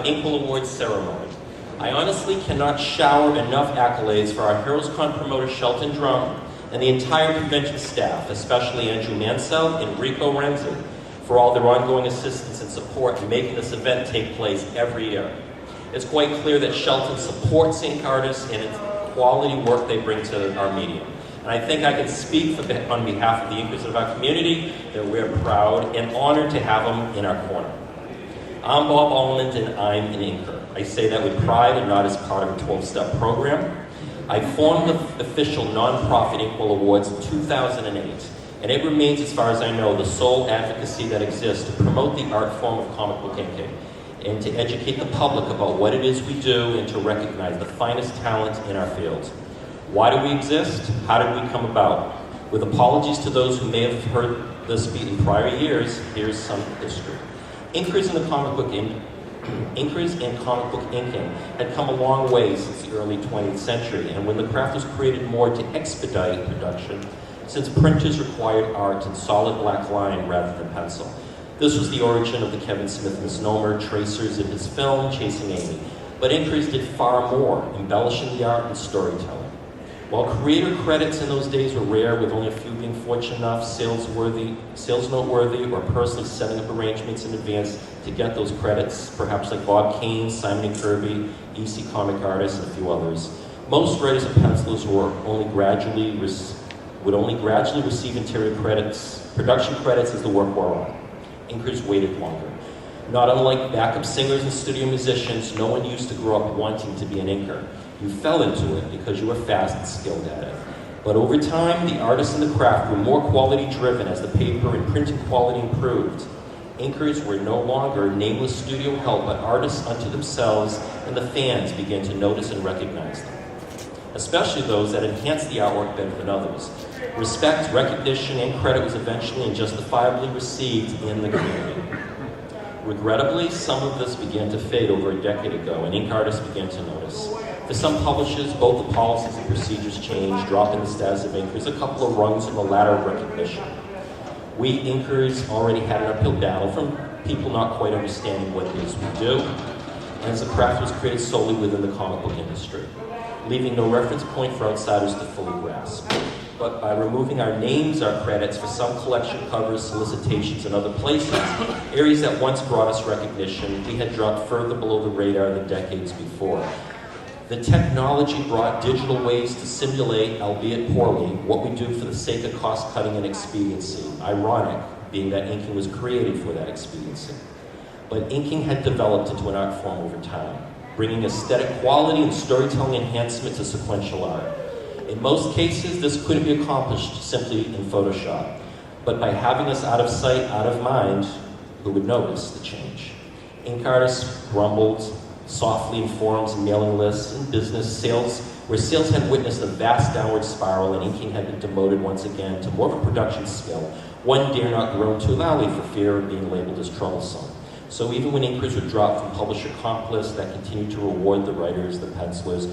Inwell Awards ceremony. I honestly cannot shower enough accolades for our HeroesCon promoter Shelton Drum and the entire convention staff, especially Andrew Mansell and Rico Renzi, for all their ongoing assistance and support in making this event take place every year. It's quite clear that Shelton supports ink artists and the quality work they bring to our medium. And I think I can speak on behalf of the inkers of our community that we're proud and honored to have them in our corner. I'm Bob Almond and I'm an inker. I say that with pride and not as part of a 12-step program. I formed the official nonprofit Inwell Awards in 2008, and it remains, as far as I know, the sole advocacy that exists to promote the art form of comic book inking and to educate the public about what it is we do and to recognize the finest talent in our field. Why do we exist? How did we come about? With apologies to those who may have heard this speak in prior years, here's some history. Inkers in comic book inking had come a long way since the early 20th century, and when the craft was created more to expedite production, since printers required art in solid black line rather than pencil. This was the origin of the Kevin Smith misnomer, tracers in his film, Chasing Amy. But inkers did far more, embellishing the art and storytelling. While creator credits in those days were rare, with only a few being fortunate enough, sales noteworthy, or personally setting up arrangements in advance to get those credits, perhaps like Bob Kane, Simon & Kirby, EC Comic Artists, and a few others. Most writers and pencilers would only gradually receive interior credits, production credits as the work wore on. Inkers waited longer. Not unlike backup singers and studio musicians, no one used to grow up wanting to be an inker. You fell into it because you were fast and skilled at it. But over time, the artists and the craft were more quality-driven as the paper and printing quality improved. Inkers were no longer nameless studio help, but artists unto themselves, and the fans began to notice and recognize them, especially those that enhanced the artwork better than others. Respect, recognition, and credit was eventually and justifiably received in the community. Regrettably, some of this began to fade over a decade ago, and ink artists began to notice. For some publishers, both the policies and procedures changed, dropping the status of inkers a couple of rungs in the ladder of recognition. We inkers already had an uphill battle from people not quite understanding what it is we do, as the craft was created solely within the comic book industry, leaving no reference point for outsiders to fully grasp. But by removing our names, our credits for some collection covers, solicitations, and other places, areas that once brought us recognition, we had dropped further below the radar than decades before. The technology brought digital ways to simulate, albeit poorly, what we do for the sake of cost-cutting and expediency. Ironic, being that inking was created for that expediency. But inking had developed into an art form over time, bringing aesthetic quality and storytelling enhancement to sequential art. In most cases, this couldn't be accomplished simply in Photoshop, but by having us out of sight, out of mind, who would notice the change? Ink artists grumbled softly in forums and mailing lists and business sales, where sales had witnessed a vast downward spiral and inking had been demoted once again to more of a production skill, one dare not groan too loudly for fear of being labeled as troublesome. So even when inkers were dropped from publisher comp lists that continued to reward the writers, the pencilers,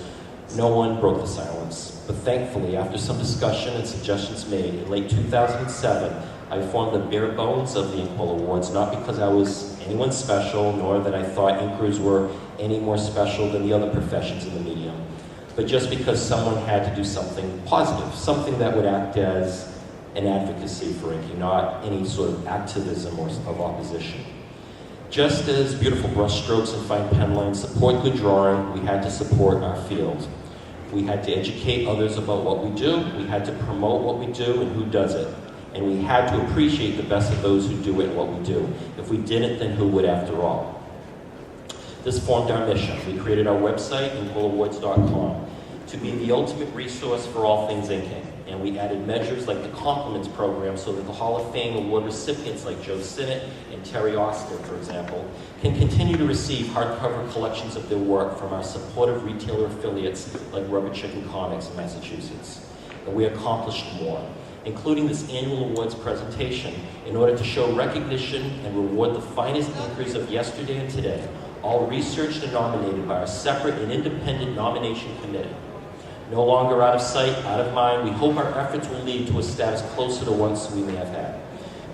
no one broke the silence. But thankfully, after some discussion and suggestions made, in late 2007, I formed the bare bones of the Inwell Awards, not because I was anyone special, nor that I thought inkers were any more special than the other professions in the medium, but just because someone had to do something positive, something that would act as an advocacy for inking, not any sort of activism or of opposition. Just as beautiful brushstrokes and fine pen lines support good drawing, we had to support our field. We had to educate others about what we do, we had to promote what we do and who does it. And we had to appreciate the best of those who do it and what we do. If we didn't, then who would after all? This formed our mission. We created our website, InwellAwards.com, to be the ultimate resource for all things inking. And we added measures like the compliments program so that the Hall of Fame award recipients like Joe Sinnott and Terry Austin, for example, can continue to receive hardcover collections of their work from our supportive retailer affiliates like Rubber Chicken Comics in Massachusetts. And we accomplished more, including this annual awards presentation, in order to show recognition and reward the finest inkers of yesterday and today, all researched and nominated by our separate and independent nomination committee. No longer out of sight, out of mind, we hope our efforts will lead to a status closer to once we may have had.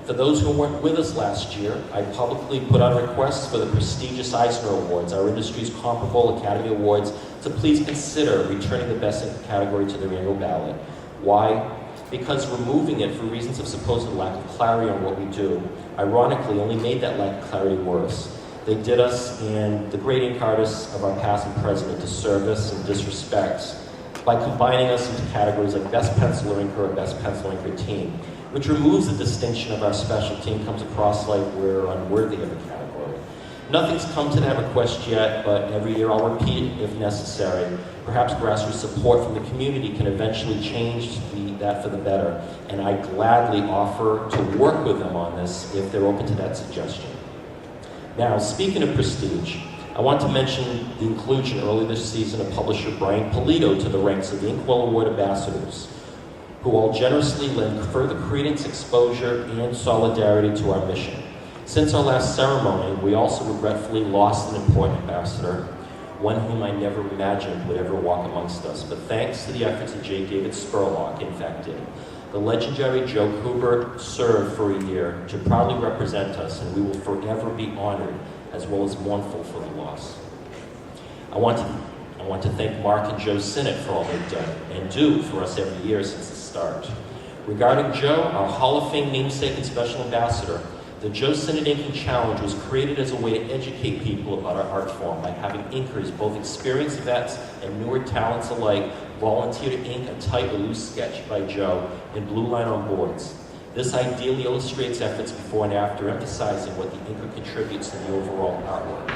For those who weren't with us last year, I publicly put out requests for the prestigious Eisner Awards, our industry's comparable Academy Awards, to please consider returning the Best in category to their annual ballot. Why? Because removing it for reasons of supposed lack of clarity on what we do, ironically, only made that lack of clarity worse. They did us and the great ink artists of our past and present a disservice and disrespect by combining us into categories like Best Pencil or Inker or Best Pencil Inker Team, which removes the distinction of our specialty and comes across like we're unworthy of a category. Nothing's come to that request yet, but every year I'll repeat it if necessary. Perhaps grassroots support from the community can eventually change that for the better, and I gladly offer to work with them on this if they're open to that suggestion. Now, speaking of prestige, I want to mention the inclusion early this season of publisher Brian Polito to the ranks of the Inkwell Award ambassadors, who all generously lend further credence, exposure, and solidarity to our mission. Since our last ceremony, we also regretfully lost an important ambassador, one whom I never imagined would ever walk amongst us, but thanks to the efforts of J. David Spurlock, in fact did. The legendary Joe Kubert served for a year to proudly represent us, and we will forever be honored as well as mournful for the loss. I want to thank Mark and Joe Sinnott for all they've done and do for us every year since the start. Regarding Joe, our Hall of Fame namesake and special ambassador, the Joe Sinnott Inking Challenge was created as a way to educate people about our art form by having inkers, both experienced vets and newer talents alike, volunteer to ink a tight or loose sketch by Joe in blue line on boards. This ideally illustrates efforts before and after, emphasizing what the inker contributes to the overall artwork.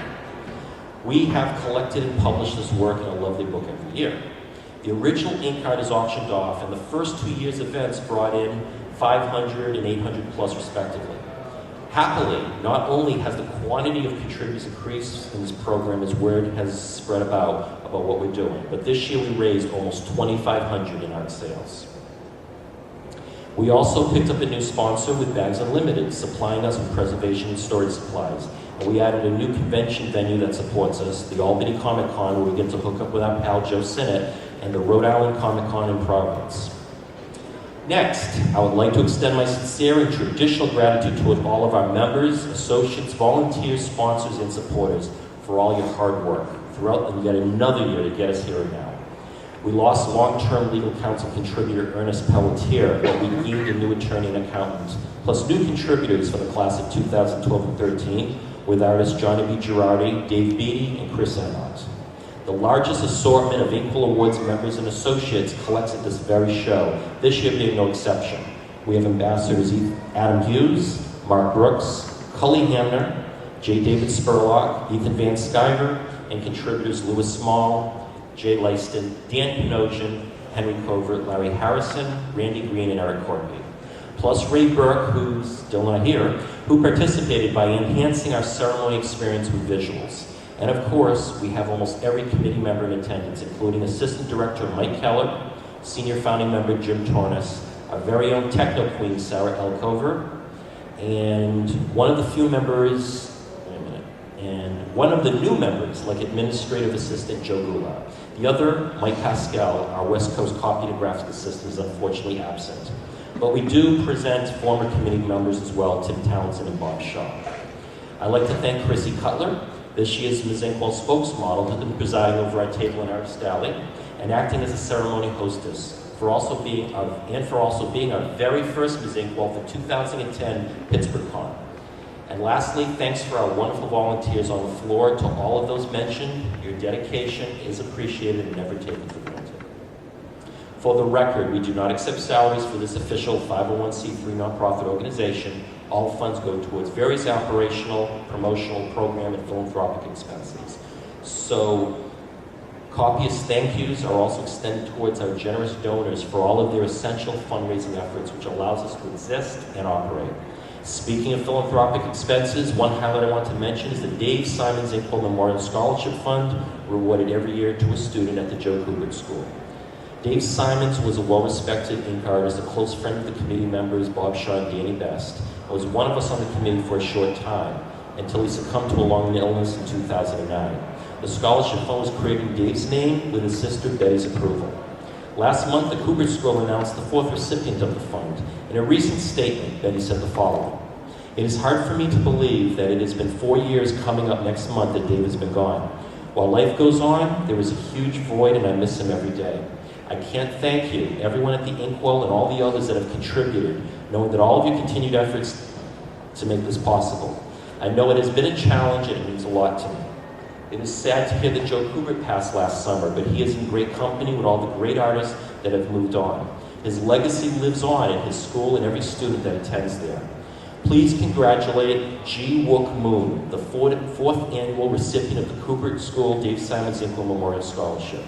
We have collected and published this work in a lovely book every year. The original ink art is auctioned off, and the first 2 years' events brought in 500 and 800 plus respectively. Happily, not only has the quantity of contributors increased in this program as word has spread about what we're doing, but this year we raised almost 2,500 in art sales. We also picked up a new sponsor with Bags Unlimited, supplying us with preservation and storage supplies. And we added a new convention venue that supports us, the Albany Comic Con, where we get to hook up with our pal Joe Sinnott, and the Rhode Island Comic Con in Providence. Next, I would like to extend my sincere and traditional gratitude toward all of our members, associates, volunteers, sponsors, and supporters for all your hard work throughout yet another year to get us here and now. We lost long-term legal counsel contributor Ernest Pelletier, but we gained a new attorney and accountant, plus new contributors for the class of 2012 and 13, with artists Johnny B. Girardi, Dave Beatty, and Chris Emmott. The largest assortment of Inkwell Awards members and associates collects at this very show, this year being no exception. We have ambassadors Adam Hughes, Mark Brooks, Cully Hamner, J. David Spurlock, Ethan Van Sciver, and contributors Louis Small, Jay Lyston, Dan Pinogian, Henry Covert, Larry Harrison, Randy Green, and Eric Corby. Plus Ray Burke, who's still not here, who participated by enhancing our ceremony experience with visuals. And of course, we have almost every committee member in attendance, including Assistant Director Mike Keller, Senior Founding Member Jim Tornes, our very own Techno Queen Sarah Elkover, and one of the few members, and one of the new members, like Administrative Assistant Joe Goulart. The other, Mike Pascal, our West Coast copy and graphic assistant, is unfortunately absent. But we do present former committee members as well, Tim Townsend and Bob Shaw. I'd like to thank Chrissy Cutler. This year's Ms. Inkwell spokesmodel has been presiding over our table in Artist Alley and acting as a ceremony hostess for also being our very first Ms. Inkwell for 2010 Pittsburgh Con. And lastly, thanks for our wonderful volunteers on the floor. To all of those mentioned, your dedication is appreciated and never taken for granted. For the record, we do not accept salaries for this official 501c3 nonprofit organization. All funds go towards various operational, promotional, program, and philanthropic expenses. So, copious thank yous are also extended towards our generous donors for all of their essential fundraising efforts, which allows us to exist and operate. Speaking of philanthropic expenses, one highlight I want to mention is the Dave Simons Inkwell Memorial Scholarship Fund, rewarded every year to a student at the Joe Kubert School. Dave Simons was a well-respected ink artist, a close friend of the committee members Bob Shaw and Danny Best, and was one of us on the committee for a short time, until he succumbed to a long illness in 2009. The scholarship fund was created in Dave's name with his sister Betty's approval. Last month, the Cooper School announced the 4th recipient of the fund. In a recent statement, Betty said the following: "It is hard for me to believe that it has been 4 years coming up next month that Dave has been gone. While life goes on, there is a huge void and I miss him every day. I can't thank you, everyone at the Inkwell and all the others that have contributed, knowing that all of your continued efforts to make this possible. I know it has been a challenge and it means a lot to me. It is sad to hear that Joe Kubert passed last summer, but he is in great company with all the great artists that have moved on. His legacy lives on in his school and every student that attends there. Please congratulate Ji Wook Moon, the fourth annual recipient of the Kubert School Dave Simons Inkwell Memorial Scholarship.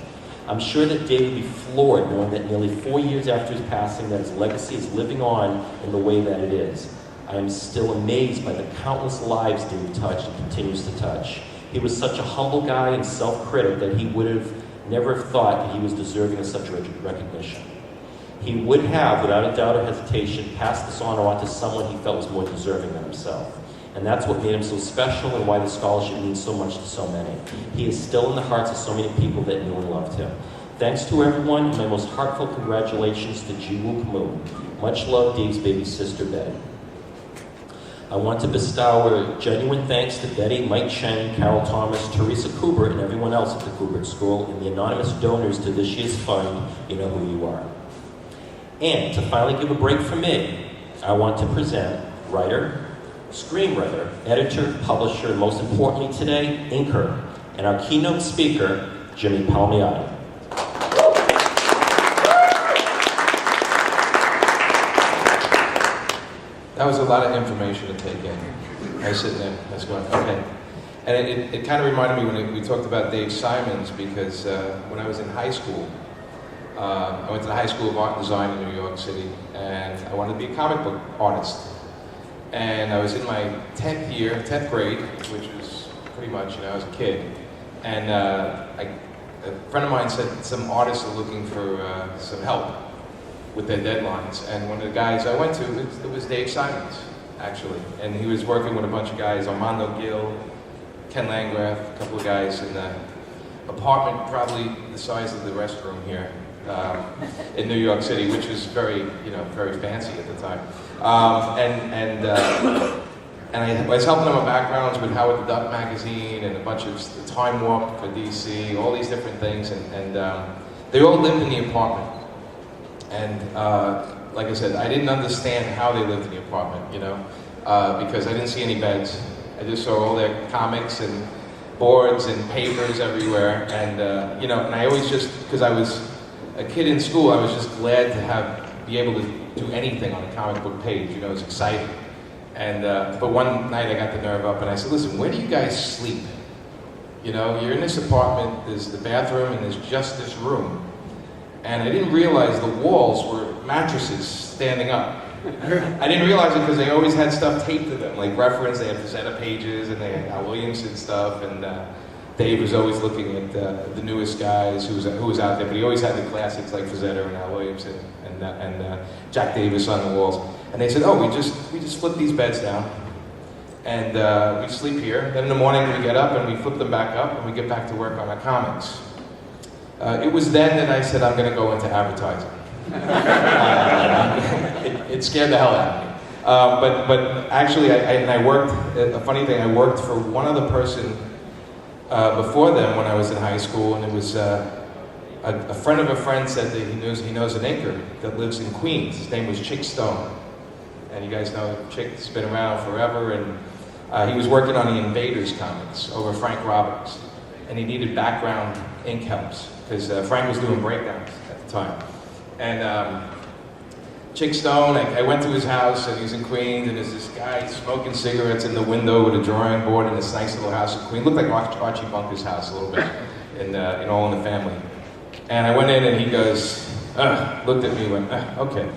I'm sure that Dave would be floored knowing that nearly 4 years after his passing that his legacy is living on in the way that it is. I am still amazed by the countless lives Dave touched and continues to touch. He was such a humble guy and self-critic that he would have never have thought that he was deserving of such recognition. He would have, without a doubt or hesitation, passed this honor on to someone he felt was more deserving than himself. And that's what made him so special and why the scholarship means so much to so many. He is still in the hearts of so many people that knew and loved him. Thanks to everyone, and my most heartfelt congratulations to Ji Wook Moon. Much love, Dave's baby sister, Betty. I want to bestow our genuine thanks to Betty, Mike Cheng, Carol Thomas, Teresa Kubert, and everyone else at the Kubert School, and the anonymous donors to this year's fund. You know who you are. And to finally give a break from me, I want to present writer, screenwriter, editor, publisher, and most importantly today, inker, and our keynote speaker, Jimmy Palmiotti. That was a lot of information to take in. I was sitting there, I was going, okay. And it kind of reminded me when we talked about Dave Simons, because when I was in high school, I went to the High School of Art and Design in New York City, and I wanted to be a comic book artist. And I was in my 10th year, 10th grade, which was pretty much, I was a kid. And a friend of mine said some artists are looking for some help with their deadlines. And one of the guys I went to, it was Dave Simons, actually. And he was working with a bunch of guys, Armando Gil, Ken Landgraf, a couple of guys in the apartment, probably the size of the restroom here in New York City, which was very, very fancy at the time. And I was helping them with backgrounds with Howard the Duck magazine and a bunch of Time Warp for DC, all these different things. And they all lived in the apartment. And like I said, I didn't understand how they lived in the apartment, because I didn't see any beds. I just saw all their comics and boards and papers everywhere. And, and I always because I was a kid in school, I was just glad to be able to do anything on a comic book page. It was exciting. And, but one night I got the nerve up and I said, listen, where do you guys sleep? You're in this apartment, there's the bathroom and there's just this room. And I didn't realize the walls were mattresses standing up. I didn't realize it because they always had stuff taped to them, like reference. They had Fazetta pages and they had Al Williamson stuff. And Dave was always looking at the newest guys who was out there, but he always had the classics like Fazetta and Al Williamson and Jack Davis on the walls. And they said, oh, we just flip these beds down and we sleep here. Then in the morning we get up and we flip them back up and we get back to work on our comics. It was then that I said, I'm going to go into advertising. It scared the hell out of me. But actually, I worked, a funny thing, I worked for one other person before them when I was in high school, and it was a friend of a friend said that he knows an inker that lives in Queens. His name was Chick Stone. And you guys know Chick's been around forever, and he was working on the Invaders comics over Frank Roberts. And he needed background ink helps, because Frank was doing breakdowns at the time. And Chick Stone, I went to his house, and he's in Queens, and there's this guy smoking cigarettes in the window with a drawing board in this nice little house in Queens. Looked like Archie Bunker's house a little bit, in All in the Family. And I went in, and he goes, looked at me and went, okay,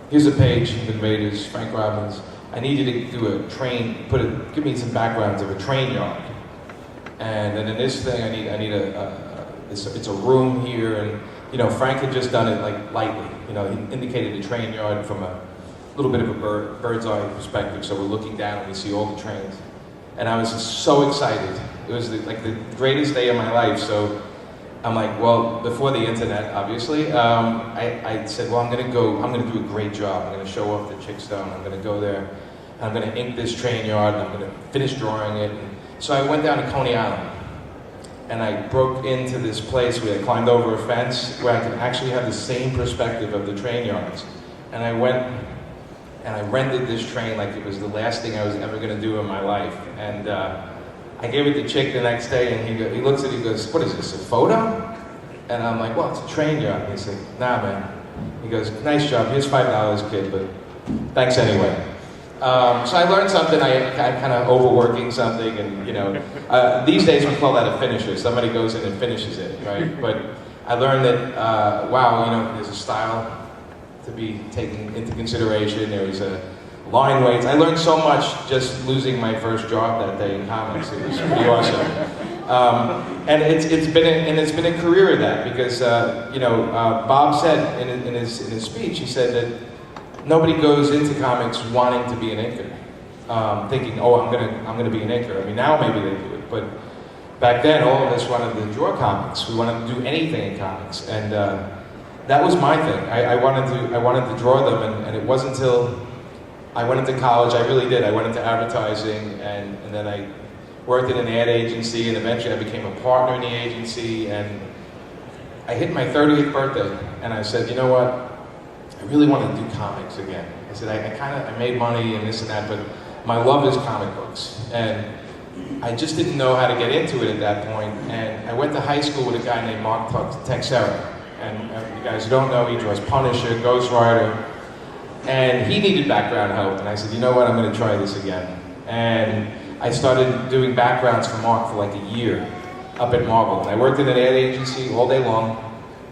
here's a page of Invaders, Frank Robbins. I need you to do a train, give me some backgrounds of a train yard. And then in this thing, I need it's a room here, and Frank had just done it like lightly. He indicated the train yard from a little bit of a bird's eye perspective, so we're looking down and we see all the trains. And I was so excited. It was like the greatest day of my life. So I'm like, well, before the internet, obviously, I said, well, I'm gonna do a great job. I'm gonna show off the Chickstone. I'm gonna go there, and I'm gonna ink this train yard, and I'm gonna finish drawing it. And so I went down to Coney Island, and I broke into this place where I climbed over a fence where I could actually have the same perspective of the train yards. And I went and I rented this train like it was the last thing I was ever gonna do in my life. And I gave it to Chick the next day, and he looks at it, he goes, what is this, a photo? And I'm like, well, it's a train yard. And he's like, nah, man. He goes, nice job, here's $5, kid, but thanks anyway. So I learned something, I kind of overworking something, and these days we call that a finisher. Somebody goes in and finishes it, right? But I learned that, wow, there's a style to be taken into consideration. There was a line weights. I learned so much just losing my first job that day in comics. It was pretty awesome. And it's been a career of that because Bob said in his speech, he said that nobody goes into comics wanting to be an inker, thinking, oh, I'm gonna be an inker. I mean, now maybe they do it, but back then all of us wanted to draw comics. We wanted to do anything in comics, and that was my thing. I wanted to draw them, and it wasn't until I went into college, I really did. I went into advertising, and then I worked in an ad agency, and eventually I became a partner in the agency, and I hit my 30th birthday, and I said, you know what? I really want to do comics again. I said, I made money and this and that, but my love is comic books. And I just didn't know how to get into it at that point, and I went to high school with a guy named Mark Texera. And you guys who don't know, he draws Punisher, Ghost Rider, and he needed background help, and I said, you know what, I'm going to try this again. And I started doing backgrounds for Mark for like a year up at Marvel. And I worked in an ad agency all day long,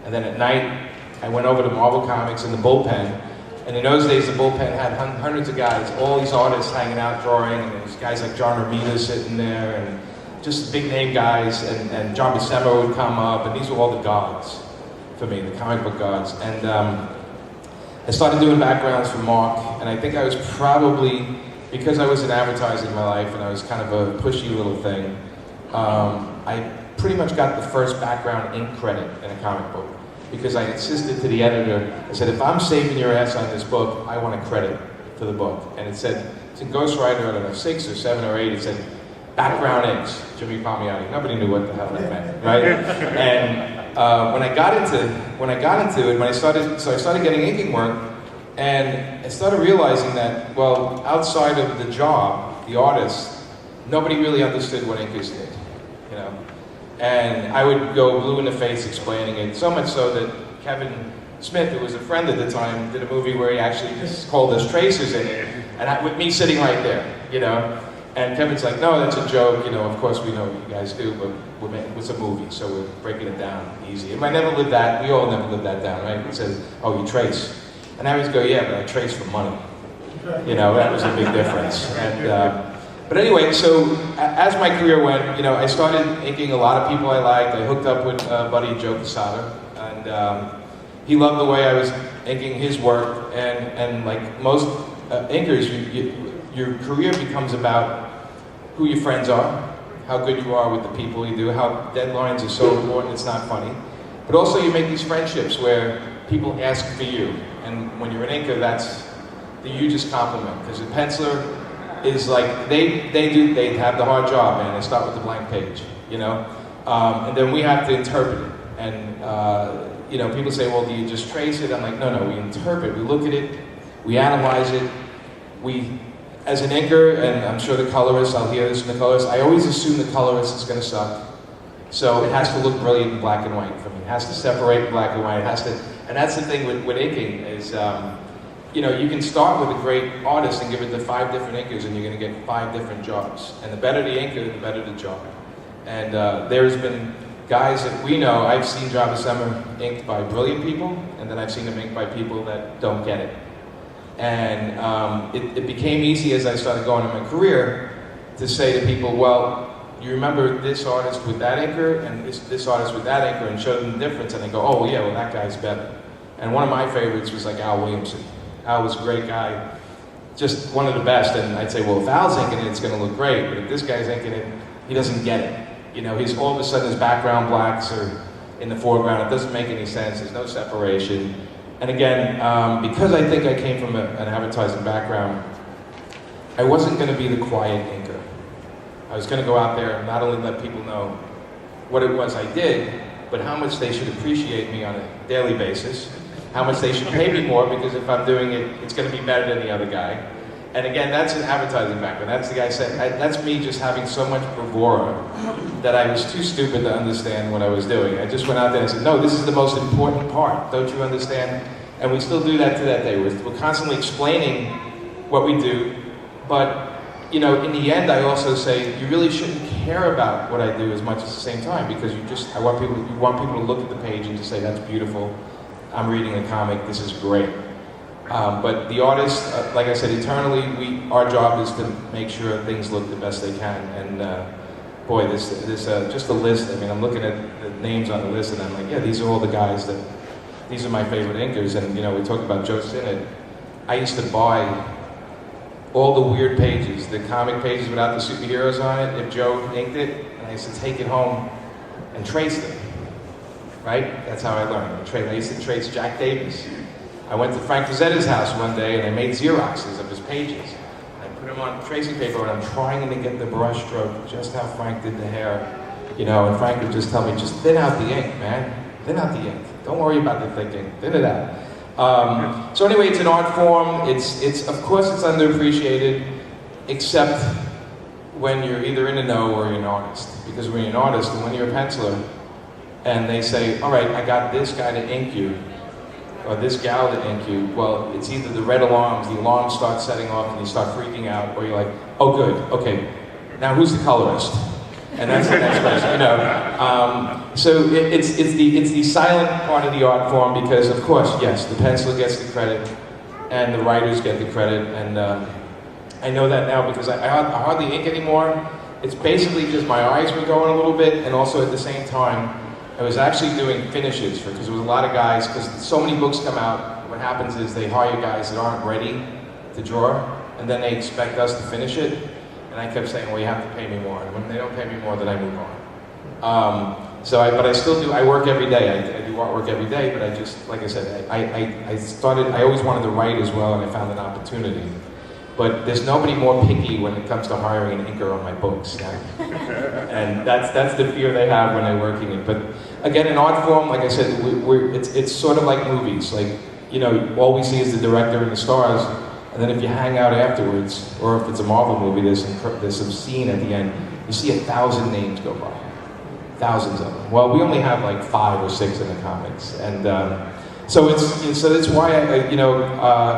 and then at night I went over to Marvel Comics in the bullpen. And in those days the bullpen had hundreds of guys, all these artists hanging out drawing, and there's guys like John Romita sitting there, and just big name guys, and John Buscema would come up, and these were all the gods for me, the comic book gods. And I started doing backgrounds for Mark, and I think I was probably, because I was in advertising in my life and I was kind of a pushy little thing, I pretty much got the first background ink credit in a comic book. Because I insisted to the editor, I said, if I'm saving your ass on this book, I want a credit for the book. And it said, it's in Ghost Rider, I don't know, 6 or 7 or 8, it said, background inks, Jimmy Palmiotti. Nobody knew what the hell that meant, right? And when I got into it, I started getting inking work, and I started realizing that, well, outside of the job, the artist, nobody really understood what inkers did, And I would go blue in the face explaining it, so much so that Kevin Smith, who was a friend at the time, did a movie where he actually just called us tracers in it, and with me sitting right there, And Kevin's like, no, that's a joke, of course we know what you guys do, but it's a movie, so we're breaking it down easy. And I never lived that, we all never lived that down, right? It says, oh, you trace. And I always go, yeah, but I trace for money. That was a big difference. And, but anyway, so as my career went, I started inking a lot of people I liked. I hooked up with buddy Joe Quesada, and he loved the way I was inking his work. And like most inkers, your career becomes about who your friends are, how good you are with the people you do, how deadlines are so important it's not funny. But also you make these friendships where people ask for you. And when you're an inker, that's the hugest compliment. Because a penciler is like, they have the hard job, man. They start with the blank page, And then we have to interpret it. And, people say, well, do you just trace it? I'm like, no, we interpret. We look at it, we analyze it, as an inker, and I'm sure the colorist, I'll hear this from the colorist, I always assume the colorist is going to suck. So it has to look brilliant in black and white for me. It has to separate in black and white. It has to, and that's the thing with inking is, you can start with a great artist and give it to 5 different inkers, and you're going to get 5 different jobs. And the better the inker, the better the job. And there's been guys that we know, I've seen John Buscema inked by brilliant people, and then I've seen him inked by people that don't get it. And it became easy as I started going in my career to say to people, well, you remember this artist with that inker and this artist with that inker, and show them the difference, and they go, oh yeah, well that guy's better. And one of my favorites was like Al Williamson. Al was a great guy, just one of the best, and I'd say, well, if Al's inking it, it's going to look great, but if this guy's inking it, he doesn't get it. He's all of a sudden his background blacks are in the foreground. It doesn't make any sense. There's no separation. And again, because I think I came from an advertising background, I wasn't going to be the quiet inker. I was going to go out there and not only let people know what it was I did, but how much they should appreciate me on a daily basis, how much they should pay me more, because if I'm doing it, it's going to be better than the other guy. And again, that's an advertising background. That's the guy saying, that's me just having so much bravura that I was too stupid to understand what I was doing. I just went out there and said, no, this is the most important part, don't you understand? And we still do that to that day. We're constantly explaining what we do, but in the end, I also say, you really shouldn't care about what I do as much at the same time, because you want people to look at the page and just say, that's beautiful, I'm reading a comic, this is great. But the artist, like I said, eternally, our job is to make sure things look the best they can. And boy, this just a list. I mean, I'm looking at the names on the list, and I'm like, yeah, these are all the guys these are my favorite inkers. And we talked about Joe Sinnott. I used to buy all the weird pages, the comic pages without the superheroes on it. If Joe inked it, and I used to take it home and trace them. Right? That's how I learned. I used to trace Jack Davis. I went to Frank Frazetta's house one day and I made Xeroxes of his pages. I put them on tracing paper and I'm trying to get the brush stroke just how Frank did the hair. And Frank would just tell me, just thin out the ink, man. Thin out the ink. Don't worry about the thick ink. Thin it out. So anyway, it's an art form. It's of course it's underappreciated, except when you're either in the know or you're an artist. Because when you're an artist and when you're a penciler, and they say, all right, I got this guy to ink you, or this gal to ink you, well, it's either the red alarms, the alarms start setting off and you start freaking out, or you're like, oh good, okay, now who's the colorist? And that's the next question, So it's the silent part of the art form, because of course, yes, the penciler gets the credit, and the writers get the credit, and I know that now because I hardly ink anymore. It's basically just my eyes were going a little bit, and also at the same time, I was actually doing finishes because there was a lot of guys, because so many books come out, what happens is they hire guys that aren't ready to draw, and then they expect us to finish it, and I kept saying, well, you have to pay me more, and when they don't pay me more, then I move on. But I still do, I work every day, I do artwork every day, but I just, like I said, I always wanted to write as well, and I found an opportunity. But there's nobody more picky when it comes to hiring an inker on my books. And that's the fear they have when they're working it. But again, in art form, like I said, it's sort of like movies. Like, all we see is the director and the stars, and then if you hang out afterwards, or if it's a Marvel movie, there's some scene at the end, you see 1,000 names go by. Thousands of them. Well, we only have like 5 or 6 in the comics. And so that's why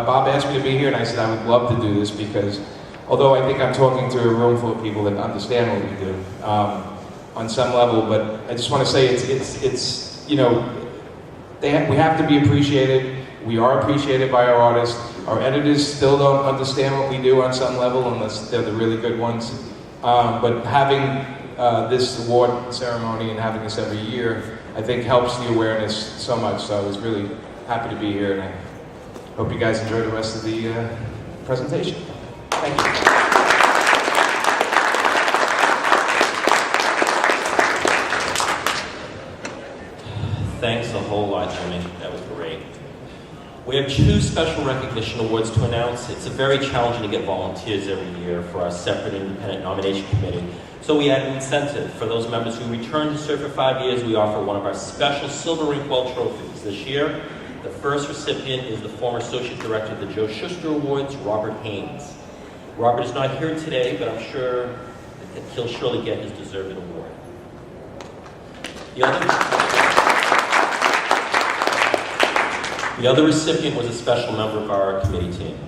Bob asked me to be here, and I said I would love to do this, because although I think I'm talking to a room full of people that understand what we do on some level, but I just want to say we have to be appreciated. We are appreciated by our artists. Our editors still don't understand what we do on some level, unless they're the really good ones. But having this award ceremony and having this every year, I think helps the awareness so much. So I was really happy to be here, and I hope you guys enjoy the rest of the presentation. Thank you. Thanks a whole lot, Jimmy. That was great. We have 2 special recognition awards to announce. It's very challenging to get volunteers every year for our separate independent nomination committee. So we had an incentive. For those members who return to serve for 5 years, we offer one of our special Silver Inkwell trophies. This year, the first recipient is the former Associate Director of the Joe Shuster Awards, Robert Haynes. Robert is not here today, but I'm sure that he'll surely get his deserved award. The other recipient was a special member of our committee team.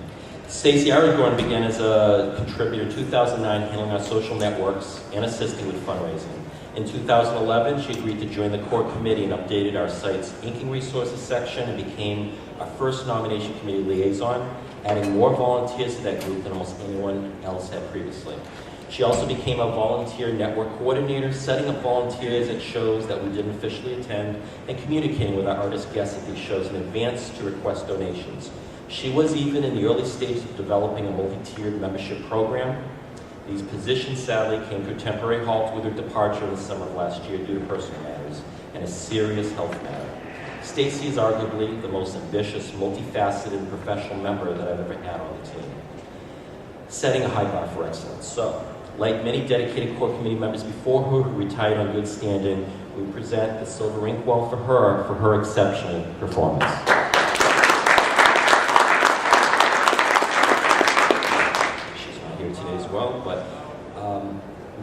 Stacey Aragorn began as a contributor in 2009, handling our social networks and assisting with fundraising. In 2011, she agreed to join the core committee and updated our site's inking resources section and became our first nomination committee liaison, adding more volunteers to that group than almost anyone else had previously. She also became a volunteer network coordinator, setting up volunteers at shows that we didn't officially attend and communicating with our artist guests at these shows in advance to request donations. She was even in the early stages of developing a multi-tiered membership program. These positions sadly came to a temporary halt with her departure in the summer of last year due to personal matters. and a serious health matter. Stacy is arguably the most ambitious, multifaceted professional member that I've ever had on the team, setting a high bar for excellence. So, like many dedicated core committee members before her who retired on good standing, we present the Silver Inkwell for her exceptional performance. She's not here today as well, but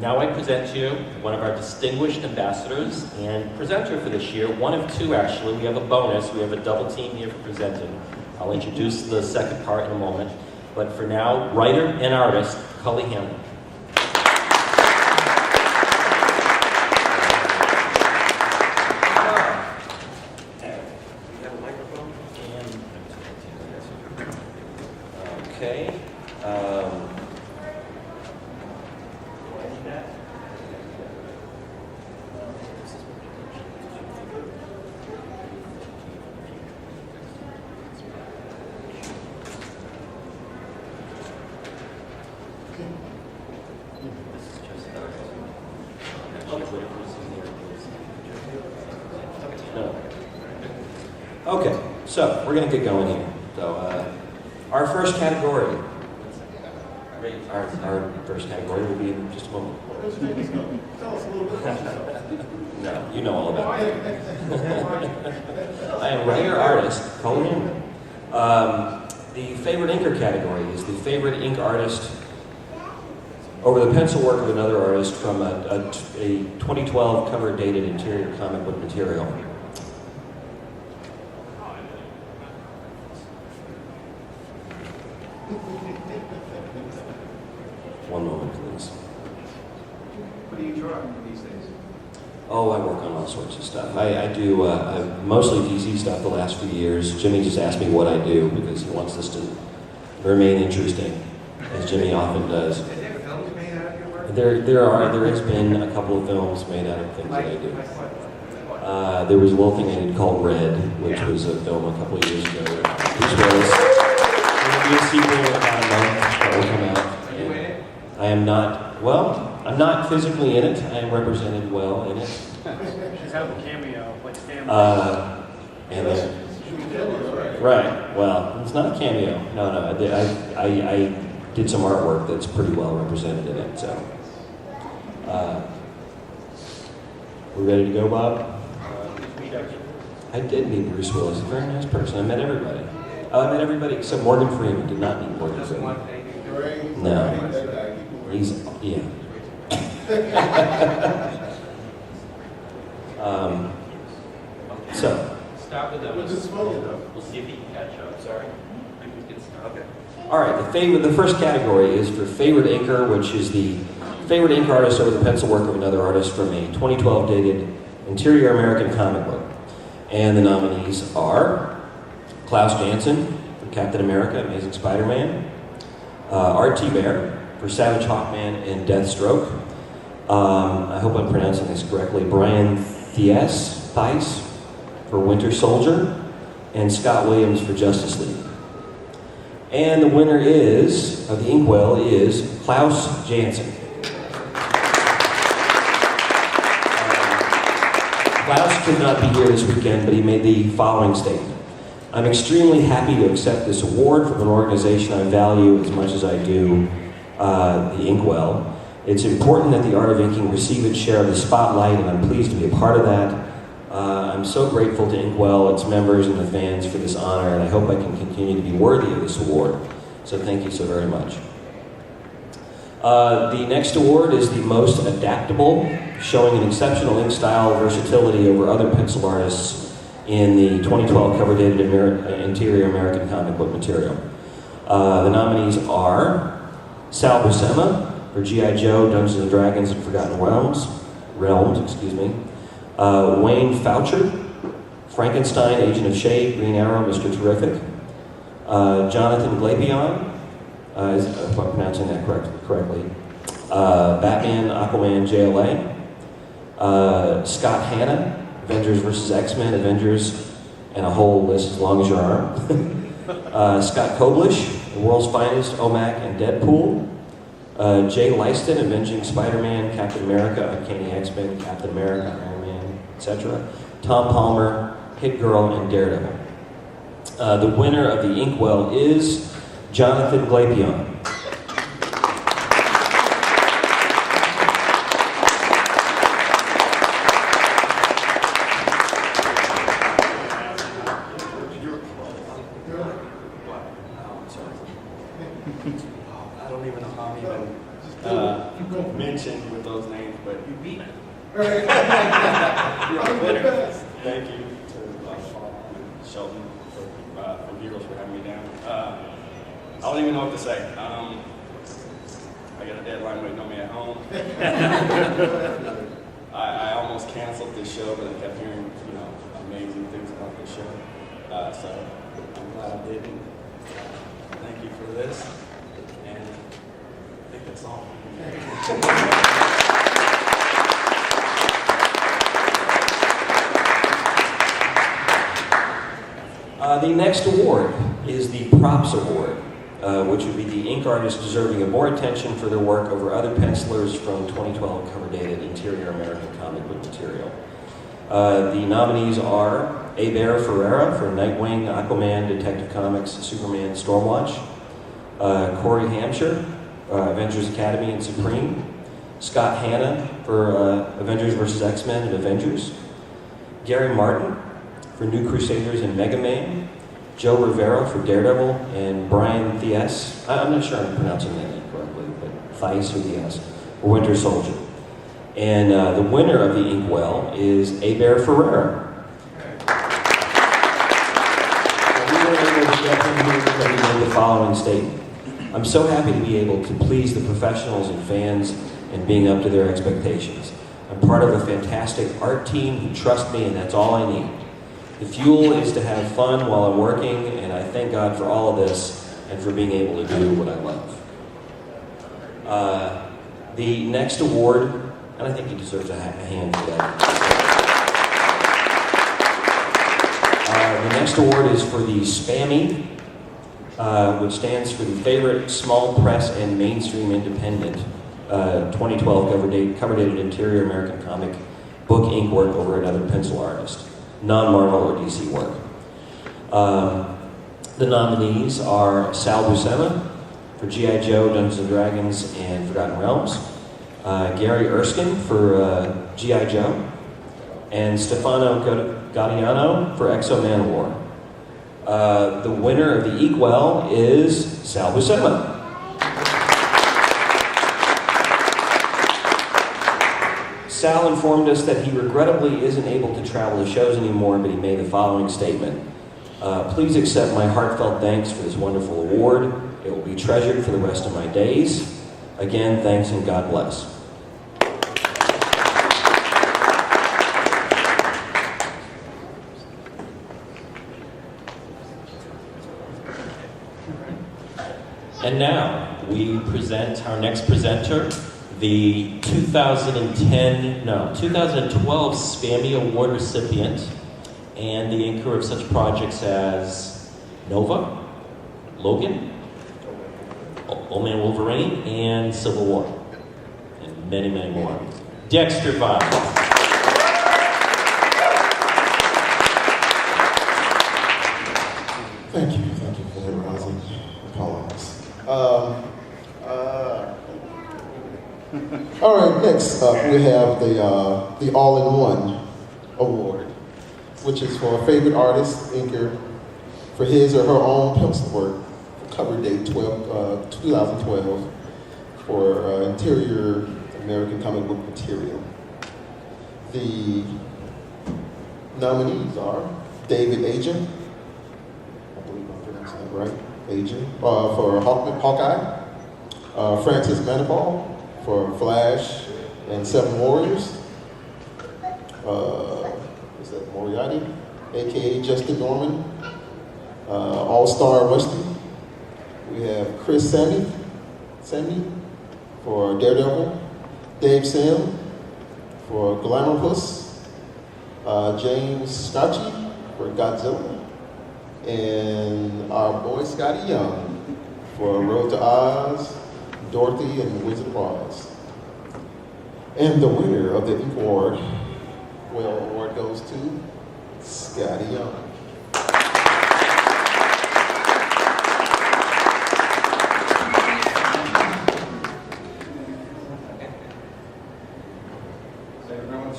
now I present to you one of our distinguished ambassadors and presenter for this year, one of two actually. We have a bonus, we have a double team here for presenting. I'll introduce the second part in a moment, but for now, writer and artist, Cully Hamlin. Okay. Okay, so we're going to get going here. So, our first category. Our first category will be in just a moment. Tell us a little bit about yourself. No, you know all about it. I am writer-artist, Cully Hamlin. The favorite inker category is the favorite ink artist over the pencil work of another artist from a 2012 cover-dated interior comic book material. One moment, please. What do you draw these days? Oh, I work on all sorts of stuff. I do mostly DC stuff the last few years. Jimmy just asked me what I do because he wants this to remain interesting, as Jimmy often does. Is there films made out of your work? There has been a couple of films made out of things that I do. There was a little thing I did called Red, which was a film a couple of years ago. Which was a new sequel in about a month that will come out. Are you in it? I am not, well, I'm not physically in it. I am represented well in it. She's having a cameo, like family. And then, right, well, it's not a cameo. No, I did some artwork that's pretty well represented in it, so. We ready to go, Bob? I did meet Bruce Willis. He's a very nice person. I met everybody. I met everybody except Morgan Freeman. Did not meet Morgan Freeman. No. He's, yeah. So. Stop with that. What's it smoking though? We'll see if he can catch up. Sorry. Okay. All right, the first category is for favorite inker, which is the favorite ink artist over the pencil work of another artist from a 2012 dated interior American comic book. And the nominees are Klaus Janson for Captain America, Amazing Spider-Man, Art T. Bear for Savage Hawkman and Deathstroke. I hope I'm pronouncing this correctly. Brian Thies for Winter Soldier, and Scott Williams for Justice League. And the winner of the Inkwell is Klaus Janson. Klaus could not be here this weekend, but he made the following statement. I'm extremely happy to accept this award from an organization I value as much as I do the Inkwell. It's important that the art of inking receive its share of the spotlight, and I'm pleased to be a part of that. I'm so grateful to Inkwell, its members, and the fans for this honor, and I hope I can continue to be worthy of this award. So thank you so very much. The next award is the most adaptable, showing an exceptional ink style versatility over other pencil artists in the 2012 cover-dated interior American comic book material. The nominees are Sal Buscema for G.I. Joe, Dungeons & Dragons, and Forgotten Realms, Wayne Foucher, Frankenstein, Agent of Shade, Green Arrow, Mr. Terrific, Jonathan Glapion, if I'm pronouncing that correctly, Batman, Aquaman, JLA, Scott Hanna, Avengers vs. X-Men, Avengers, and a whole list as long as your arm, Scott Koblish, The World's Finest, OMAC, and Deadpool, Jay Leiston, Avenging Spider-Man, Captain America, Uncanny X-Men, Captain America, Iron Man, etc. Tom Palmer, Hit Girl, and Daredevil. The winner of the Inkwell is Jonathan Glapion. I don't even know how I'm even mentioned with those names, but you beat me. You're a winner. Thank you to Paul and Sheldon from Heroes for having me down. I don't even know what to say. I got a deadline waiting on me at home. I almost canceled this show, but I kept hearing, amazing things about this show. So I'm glad I didn't. Thank you for this, and I think that's all. The next award is the Props Award, which would be the ink artist deserving of more attention for their work over other pencilers from 2012 cover-dated interior American comic book material. The nominees are Heber Ferreira for Nightwing, Aquaman, Detective Comics, Superman, Stormwatch, Corey Hampshire, Avengers Academy and Supreme, Scott Hanna for Avengers vs. X-Men and Avengers, Gary Martin for New Crusaders and Mega Man, Joe Rivera for Daredevil, and Brian Thies, I'm not sure I'm pronouncing that name correctly, but Thies or Thies, for Winter Soldier. And the winner of the Inkwell is Heber Ferreira. The following statement. I'm so happy to be able to please the professionals and fans and being up to their expectations. I'm part of a fantastic art team who trust me, and that's all I need. The fuel is to have fun while I'm working, and I thank God for all of this and for being able to do what I love. The next award, and I think he deserves a hand for that. The next award is for the SPAMMY, which stands for the Favorite Small Press and Mainstream Independent 2012 cover-dated interior American comic book ink work over another pencil artist, non-Marvel or DC work. The nominees are Sal Buscema for G.I. Joe, Dungeons & Dragons, and Forgotten Realms, Gary Erskine for G.I. Joe, and Stefano Gaudiano for Exo Manowar. The winner of the Inkwell is Sal Buscema. Sal informed us that he regrettably isn't able to travel to shows anymore, but he made the following statement. Please accept my heartfelt thanks for this wonderful award. It will be treasured for the rest of my days. Again, thanks and God bless. And now we present our next presenter, the 2012 SPAMMY Award recipient and the inker of such projects as Nova, Logan, Old Man Wolverine, and Civil War, and many, many more. Dexter Vines. Thank you for that, Rosie. Apologies. All right, next up we have the All-in-One Award, which is for a favorite artist, inker, for his or her own pencil work, cover date 2012, for interior American comic book material. The nominees are David Aja, I believe I'm pronouncing that right, Aja, for Hawkeye, Francis Manipal for Flash and Seven Warriors, is that Moriarty, aka Justin Norman, All-Star Western. We have Chris Sandy for Daredevil, Dave Sim for Glamourpuss, James Scotchy for Godzilla, and our boy Scotty Young for Road to Oz, Dorothy, and the Wizard of Oz. And the winner of the Ink Award Inwell Award goes to Scotty Young. Thank you very much.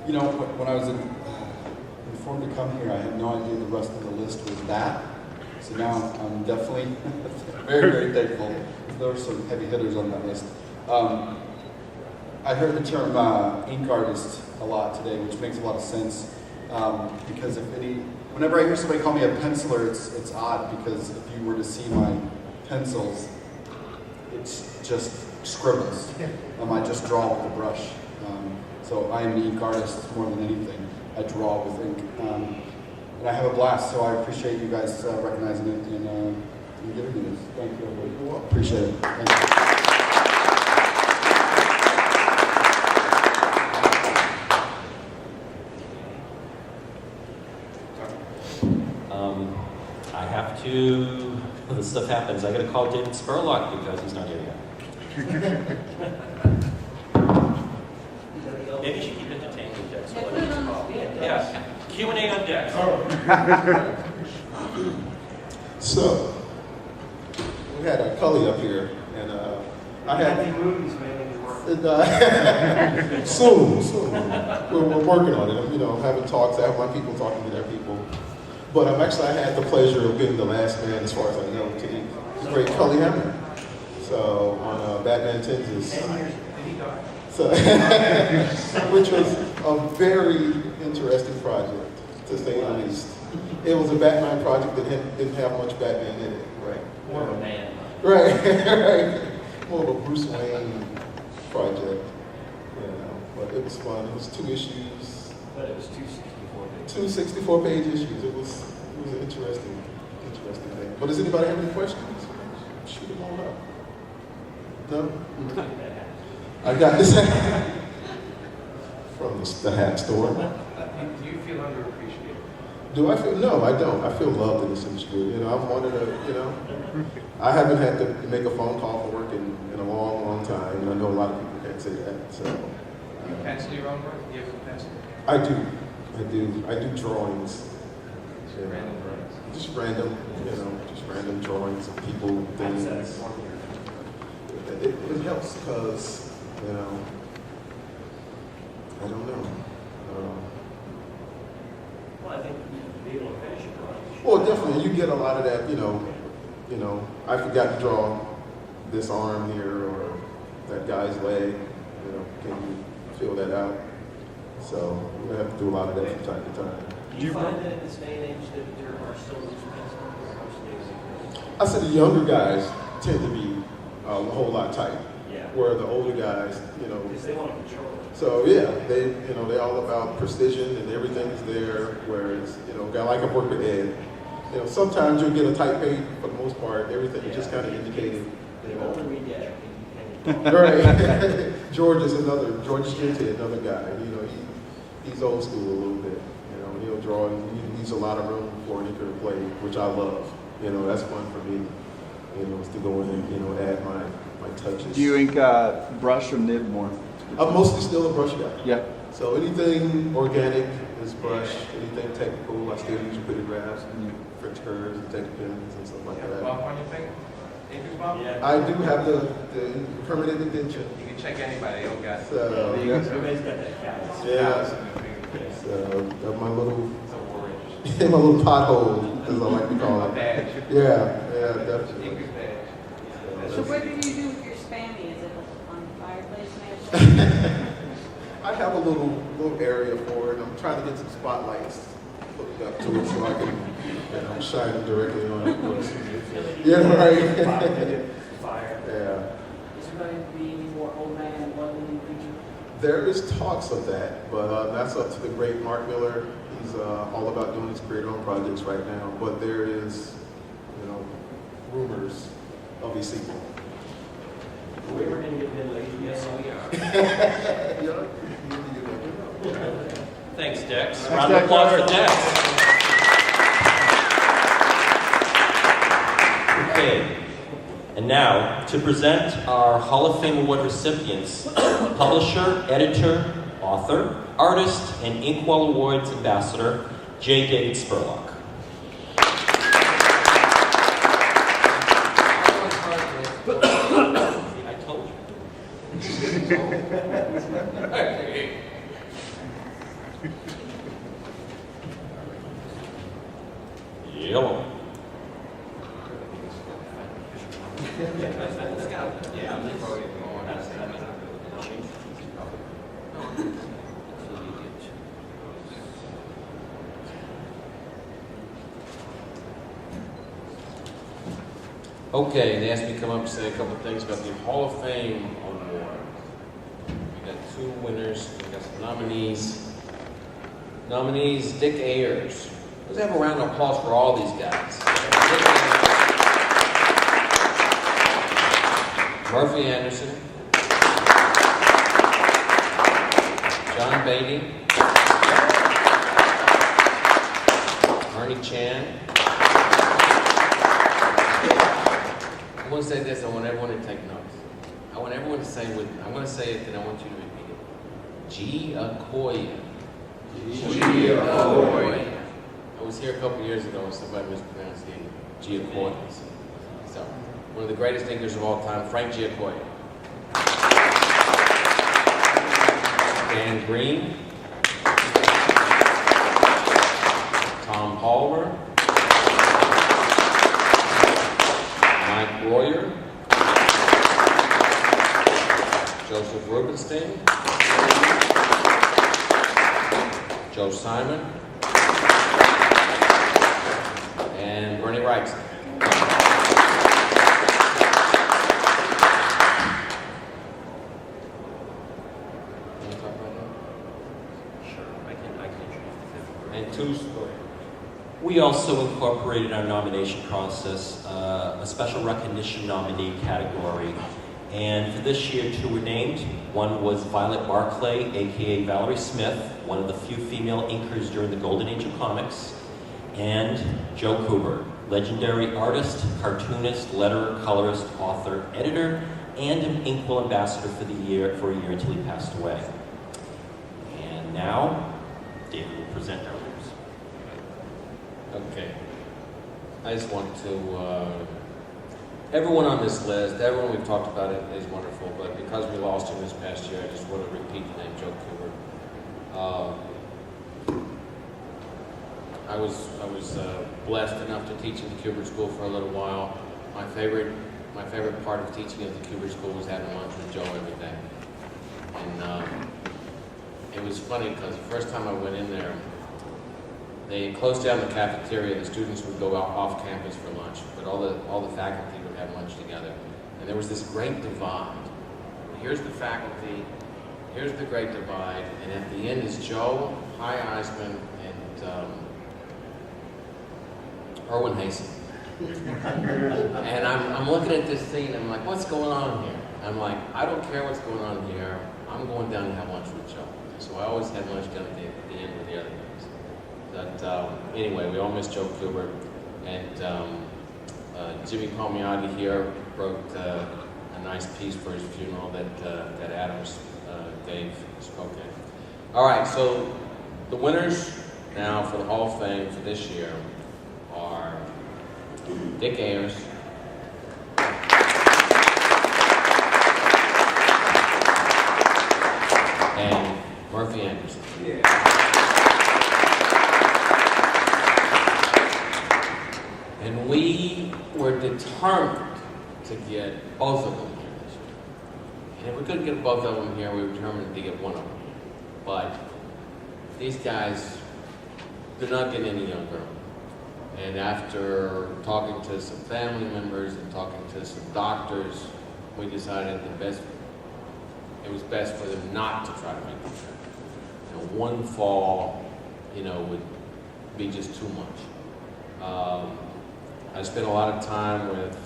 You know, when I was informed to come here, I had no idea the rest of the list was that. So now I'm definitely very, very thankful. There were some heavy hitters on that list. I heard the term ink artist a lot today, which makes a lot of sense. Because whenever I hear somebody call me a penciler, it's odd because if you were to see my pencils, it's just scribbles. I just draw with a brush. So I am an ink artist more than anything. I draw with ink. And I have a blast, so I appreciate you guys recognizing it and giving me this. Thank you, everybody. Appreciate it. Thank you. I have to, this stuff happens, I gotta call David Spurlock because he's not here yet. Maybe you should keep entertaining with Dex. Yeah, Q&A on Dex. So, we had Cully up here, and I had... movies made me work. Soon. We're working on it. You know, having talks. I have my people talking to their people. But I had the pleasure of being the last man, as far as I know, to eat the great Cully Hammer. So on Batman 10 is... 10 years, did he die? So, which was a very interesting project, to say the least. It was a Batman project that didn't have much Batman in it. Right. More of a man. Right, right. More of a Bruce Wayne project. You know, but it was fun. It was 2 issues. But it was 264 days. 2 64-page issues. It was an interesting thing. But does anybody have any questions? Shoot them all up. No? I got this from the hat store. Do you feel underappreciated? Do I feel? No, I don't. I feel loved in this industry. You know, I'm one of the, I haven't had to make a phone call for work in a long, long time. And I know a lot of people can't say that. So, You pencil your own work? Do you have a pencil? I do drawings. You know, Random drawings? just random drawings of people, things. It helps because, I don't know. Well, I think you'd be able to finish it right. Well, definitely, you get a lot of that, I forgot to draw this arm here or that guy's leg, can you fill that out? So we have to do a lot of that from time to time. Do you find that in this day and age that there are still these pencils or most days? I said the younger guys tend to be a whole lot tight, Yeah. where the older guys, Because they want to control it. so yeah, they're all about precision and everything's there, whereas, a guy like I work with Ed, sometimes you'll get a tight page, for the most part, everything is just kind of indicated. The older we get, Right. George Skinty, another guy, he's old school a little bit, he'll draw and he leaves a lot of room for an inker to play, which I love. That's fun for me, is to go in and, add my touches. Do you ink brush or nib more? I'm mostly still a brush guy. Yeah. So anything organic is brush, anything technical, I still use pictographs and French curves and tech pens and stuff like You have a that. bump on your finger? Inker's bump? Yeah. I do have the permanent indention. You can check anybody, you'll get it. So, Everybody's got that callus. yeah. So, got my little, It's a war my little pothole, as I like to call it. badge. Yeah, definitely. Inker's badge. So what do you do with your spammy? Is it on the fireplace mantle? I have a little area for it. I'm trying to get some spotlights hooked up to it so I can shine them directly on it. Yeah, right. Fire. Yeah. Is there going to be any more old man and one living creature? There is talks of that, but that's up to the great Mark Miller. He's all about doing his creator-owned projects right now. But there is, rumors of a sequel. We were going to get middle aged. Yes, we are. Thanks, Dex. Round of applause for Dex. Okay. And now, to present our Hall of Fame Award recipients, publisher, editor, author, artist, and Inkwell Awards ambassador, J. David Spurlock. I told you. Yellow. Okay, they asked me to come up and say a couple of things about the Hall of Fame Award. We got 2 winners, we got some nominees. Nominees, Dick Ayers. Let's have a round of applause for all these guys. Murphy Anderson. John Beatty. Ernie Chan. I want to say this, I want everyone to take notes. I want everyone to say with me. I'm going to say it, and I want you to repeat it. Giacoya. Giacoya. I was here a couple years ago and somebody mispronounced it. Giacoya. So, one of the greatest thinkers of all time, Frank Giacoya. Dan Green. Tom Palmer. Mike Royer, Joseph Rubenstein, Joe Simon, and Bernie Wrightson. And 2 We also incorporated our nomination process, a special recognition nominee category. And for this year, 2 were named. One was Violet Barclay, aka Valerie Smith, one of the few female inkers during the golden age of comics. And Joe Cooper, legendary artist, cartoonist, letterer, colorist, author, editor, and an Inkwell ambassador for a year until he passed away. And now, David will present our winners. Okay. I just want to, everyone on this list, everyone we've talked about it is wonderful, but because we lost him this past year, I just want to repeat the name Joe Cooper. I was blessed enough to teach in the Cooper School for a little while. My favorite part of teaching at the Cooper School was having lunch with Joe every day. And it was funny because the first time I went in there, they closed down the cafeteria and the students would go out off campus for lunch, but all the faculty would have lunch together. And there was this great divide. Here's the faculty, here's the great divide, and at the end is Joe, Hy Eisman, and Erwin Hazen. And I'm looking at this scene, I'm like, what's going on here? I'm like, I don't care what's going on here, I'm going down to have lunch with Joe. So I always had lunch down at the end with the other guys. But anyway, we all miss Joe Cooper, and Jimmy Palmiotti here wrote a nice piece for his funeral that Adams spoke in. All right, so the winners now for the Hall of Fame for this year are Dick Ayers, and Murphy Anderson. Yeah. And we were determined to get both of them here this year. And if we couldn't get both of them here, we were determined to get one of them. But these guys, they're not getting any younger. And after talking to some family members and talking to some doctors, we decided it was best for them not to try to make the trip. One fall, would be just too much. I spent a lot of time with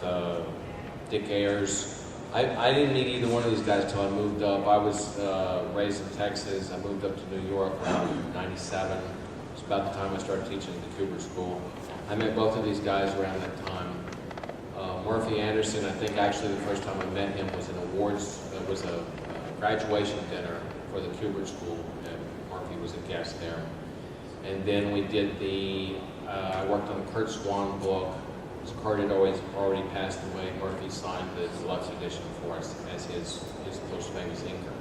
Dick Ayers. I didn't meet either one of these guys until I moved up. I was raised in Texas. I moved up to New York around '97. It's about the time I started teaching at the Cooper School. I met both of these guys around that time. Murphy Anderson, I think actually the first time I met him was an awards, was a graduation dinner for the Kubert School, and Murphy was a guest there. And then we did I worked on the Kurt Swan book. Kurt had already passed away. Murphy signed the deluxe edition for us as his most famous inker.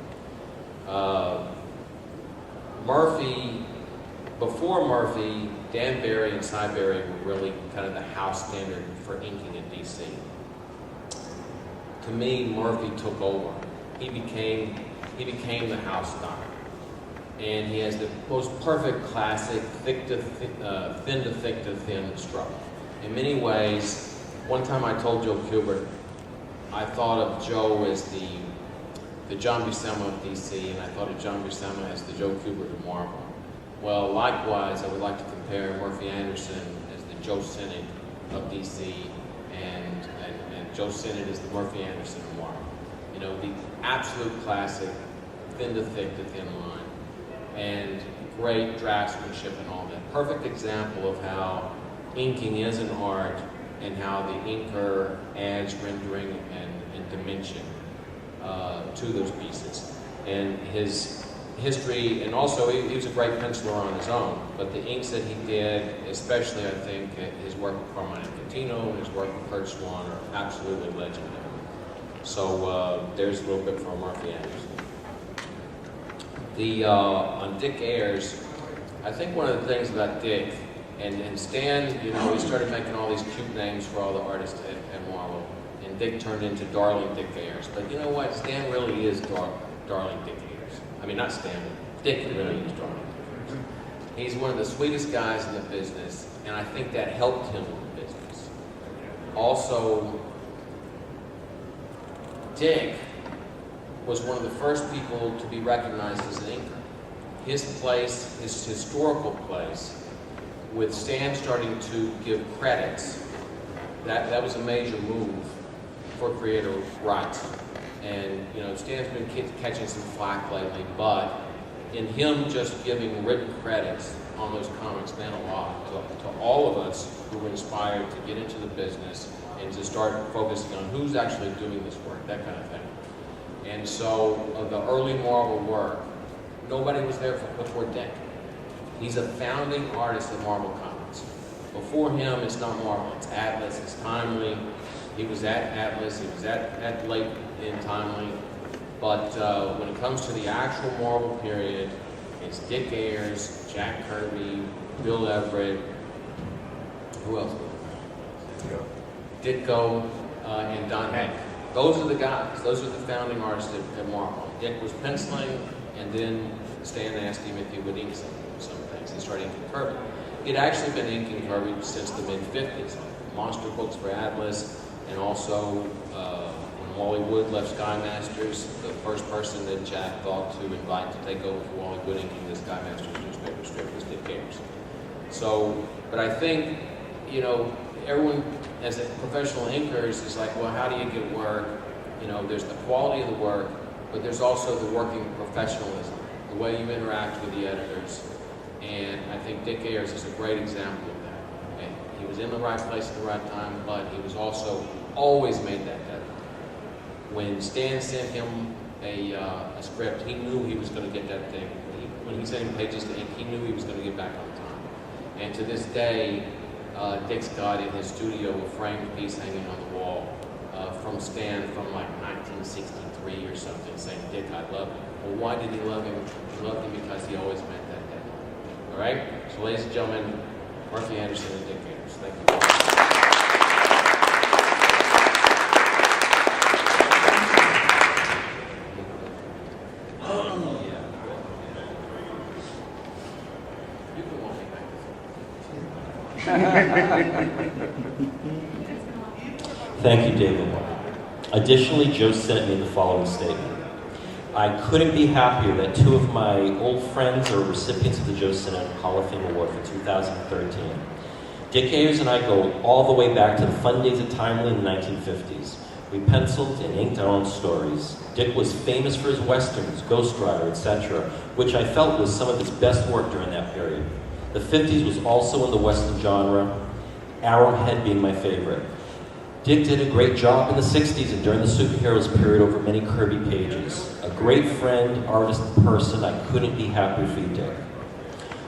Before Murphy, Dan Barry and Cy Barry were really kind of the house standard for inking in DC. To me, Murphy took over. He became the house style. And he has the most perfect classic thin to thick to thin stroke. In many ways, one time I told Joe Kubert, I thought of Joe as the John Buscema of DC, and I thought of John Buscema as the Joe Kubert of Marvel. Well, likewise, I would like to compare Murphy Anderson as the Joe Sinnott of DC, and Joe Sinnott is the Murphy Anderson of Marvel. You know, the absolute classic, thin to thick to thin line, and great draftsmanship and all that. Perfect example of how inking is an art and how the inker adds rendering and dimension to those pieces. And his history, and also he was a great penciler on his own, but the inks that he did, especially I think his work with Carmine Infantino and his work with Kurt Swan, are absolutely legendary. So there's a little bit from Murphy Anderson. On Dick Ayers, I think one of the things about Dick, and Stan, you know, he started making all these cute names for all the artists at Marvel, and Dick turned into Darling Dick Ayers. But you know what? Stan really is Darling Dick Ayers. I mean, not Stan, Dick really is Darling Dick Ayers. He's one of the sweetest guys in the business, and I think that helped him in the business. Also, Dick was one of the first people to be recognized as an inker. His place, his historical place, with Stan starting to give credits, that was a major move for creator rights. And you know, Stan's been catching some flack lately, but in him just giving written credits on those comics meant a lot to all of us who were inspired to get into the business and to start focusing on who's actually doing this work, that kind of thing. And so the early Marvel work, nobody was there before Dick. He's a founding artist of Marvel Comics. Before him, it's not Marvel, it's Atlas, it's Timely. He was at Atlas, he was at late in Timely. But when it comes to the actual Marvel period, it's Dick Ayers, Jack Kirby, Bill Everett, who else? Ditko, and Don Heck. Those are the guys. Those are the founding artists at Marvel. Dick was penciling, and then Stan asked him if he would ink some things. He started inking Kirby. He'd actually been inking Kirby since the mid-'50s. Monster books for Atlas, and also when Wally Wood left Sky Masters, the first person that Jack thought to invite to take over for Wally Wood inking the Sky Masters newspaper strip was Dick Ayers. So, but I think, you know, everyone, as a professional inkers, is like, well, how do you get work? You know, there's the quality of the work, but there's also the working professionalism, the way you interact with the editors. And I think Dick Ayers is a great example of that. And he was in the right place at the right time, but he was also always made that deadline. When Stan sent him a script, he knew he was going to get that thing. When he sent him pages to ink, he knew he was going to get back on time. And to this day, Dick's got in his studio a framed piece hanging on the wall from Stan from like 1963 or something, saying, "Dick, I love him." Well, why did he love him? He loved him because he always meant that deadline. All right? So ladies and gentlemen, Murphy Anderson and Dick Ayers. Thank you. Thank you, David. Additionally, Joe sent me the following statement. I couldn't be happier that two of my old friends are recipients of the Joe Sinnott Hall of Fame Award for 2013. Dick Ayers and I go all the way back to the fun days of Timely in the 1950s. We penciled and inked our own stories. Dick was famous for his westerns, Ghost Rider, etc., which I felt was some of his best work during that period. The 50s was also in the western genre, Arrowhead being my favorite. Dick did a great job in the 60s and during the superheroes period over many Kirby pages. A great friend, artist, and person. I couldn't be happier for you, Dick.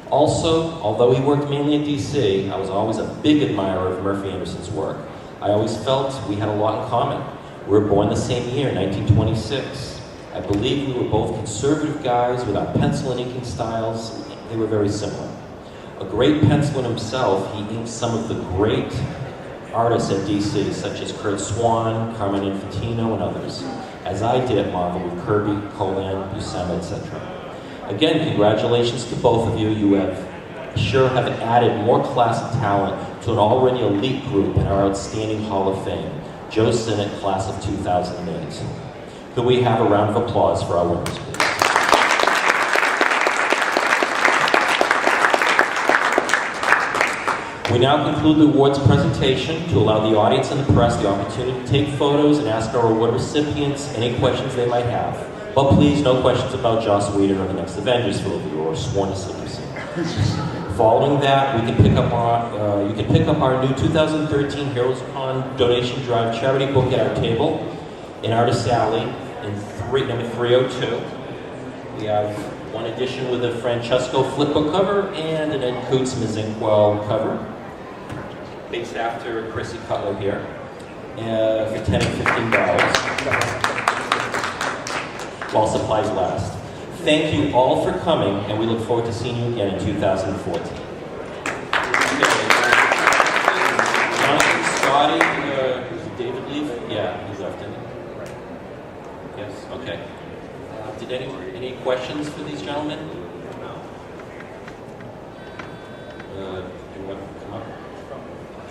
Also, although he worked mainly in DC, I was always a big admirer of Murphy Anderson's work. I always felt we had a lot in common. We were born the same year, 1926. I believe we were both conservative guys with our pencil and inking styles. They were very similar. A great penciler himself, he inked some of the great artists at DC, such as Kurt Swan, Carmine Infantino, and others, as I did at Marvel with Kirby, Colan, Buscema, etc. Again, congratulations to both of you. You have added more class and talent to an already elite group in our outstanding Hall of Fame, Joe Sinnott, class of 2008. Could we have a round of applause for our winners, please? We now conclude the awards presentation to allow the audience and the press the opportunity to take photos and ask our award recipients any questions they might have. But please, no questions about Joss Whedon or the next Avengers film you are sworn to secrecy. Following that, you can pick up our new 2013 Heroes Con Donation Drive charity book at our table in Artist Alley in number 302. We have one edition with a Francesco Flippo cover and an Ed Coots Ms. Inkwell cover, based after Chrissy Cutler here, for $10 and $15. While supplies last. Thank you all for coming, and we look forward to seeing you again in 2014. Jonathan, Scotty, does David leave? Yeah, he's left, didn't he? Yes, okay. Did any questions for these gentlemen? Do you want to come up?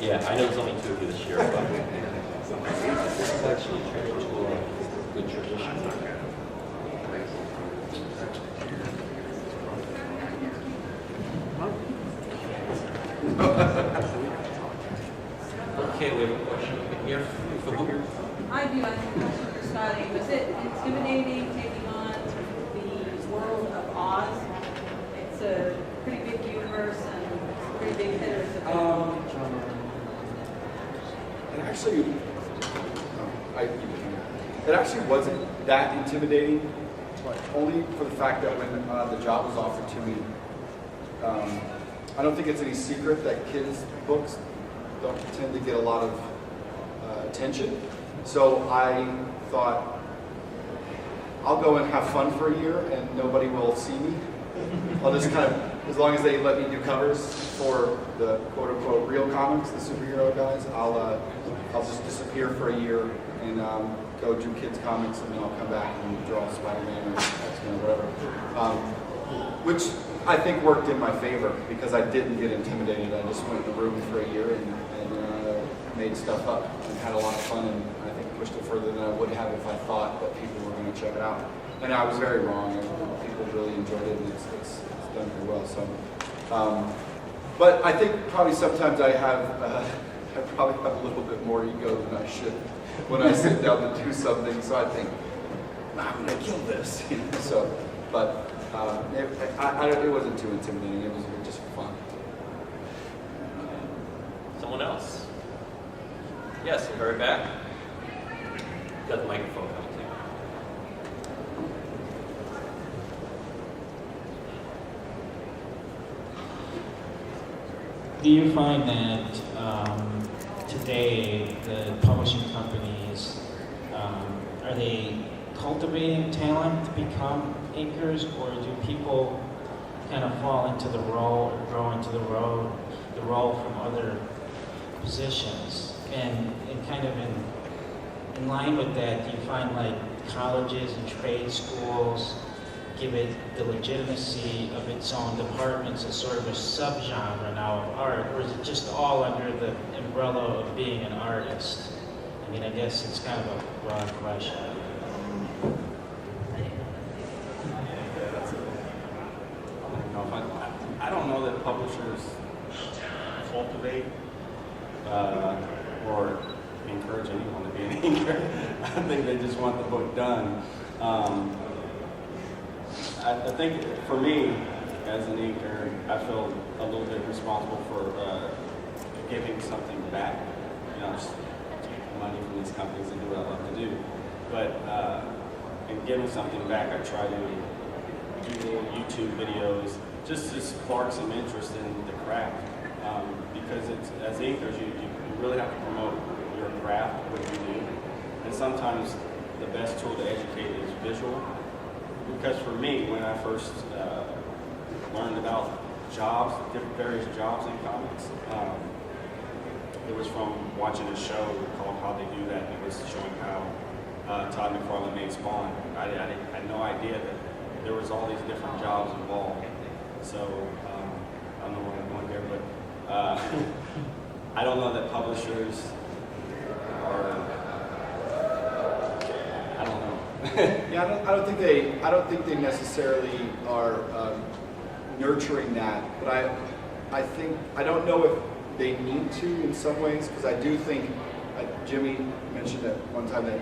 Yeah, I know there's only two of you this year, but it's actually a good tradition. Okay, we have a question here for who? I do have a question for Scotty. Was it intimidating taking on the world of Oz? It's a pretty big universe and pretty big hitters. It actually wasn't that intimidating, only for the fact that when the job was offered to me, I don't think it's any secret that kids' books don't tend to get a lot of attention. So I thought, I'll go and have fun for a year and nobody will see me. I'll just kind of, as long as they let me do covers for the quote-unquote real comics, the superhero guys, I'll just disappear for a year and go do kids' comics, and then I'll come back and draw Spider-Man or X-Men or whatever. Which I think worked in my favor because I didn't get intimidated. I just went in the room for a year and made stuff up and had a lot of fun, and I think pushed it further than I would have if I thought that people were going to check it out. And I was very wrong. People really enjoyed it, and it's done very well. So, but I think probably sometimes I probably have a little bit more ego than I should when I sit down to do something. So I think, I'm going to kill this. So, but it wasn't too intimidating. It was just fun. Someone else? Yes, very back. Got the microphone coming to you. Do you find that today the publishing companies, are they cultivating talent to become inkers, or do people kind of fall into the role or grow into the role from other positions? And kind of in line with that, do you find like colleges and trade schools give it the legitimacy of its own departments as sort of a subgenre now of art, or is it just all under the umbrella of being an artist? I mean, I guess it's kind of a broad question. I don't know that publishers cultivate or encourage anyone to be an inker. I think they just want the book done. I think for me, as an inker, I feel a little bit responsible for giving something back. You know, money from these companies to do what I love to do. But in giving something back, I try to do little YouTube videos just to spark some interest in the craft. Because it's, as inkers, you really have to promote your craft, what you do. And sometimes the best tool to educate is visual. Because for me, when I first learned about jobs, different various jobs in comics, it was from watching a show called How They Do That, and it was showing how Todd McFarlane made Spawn. I had no idea that there was all these different jobs involved. So, I don't know where I'm going here, but I don't know that publishers are, I don't know. Yeah, I don't think they necessarily are nurturing that, but I don't know if they need to in some ways, because I do think Jimmy mentioned at one time that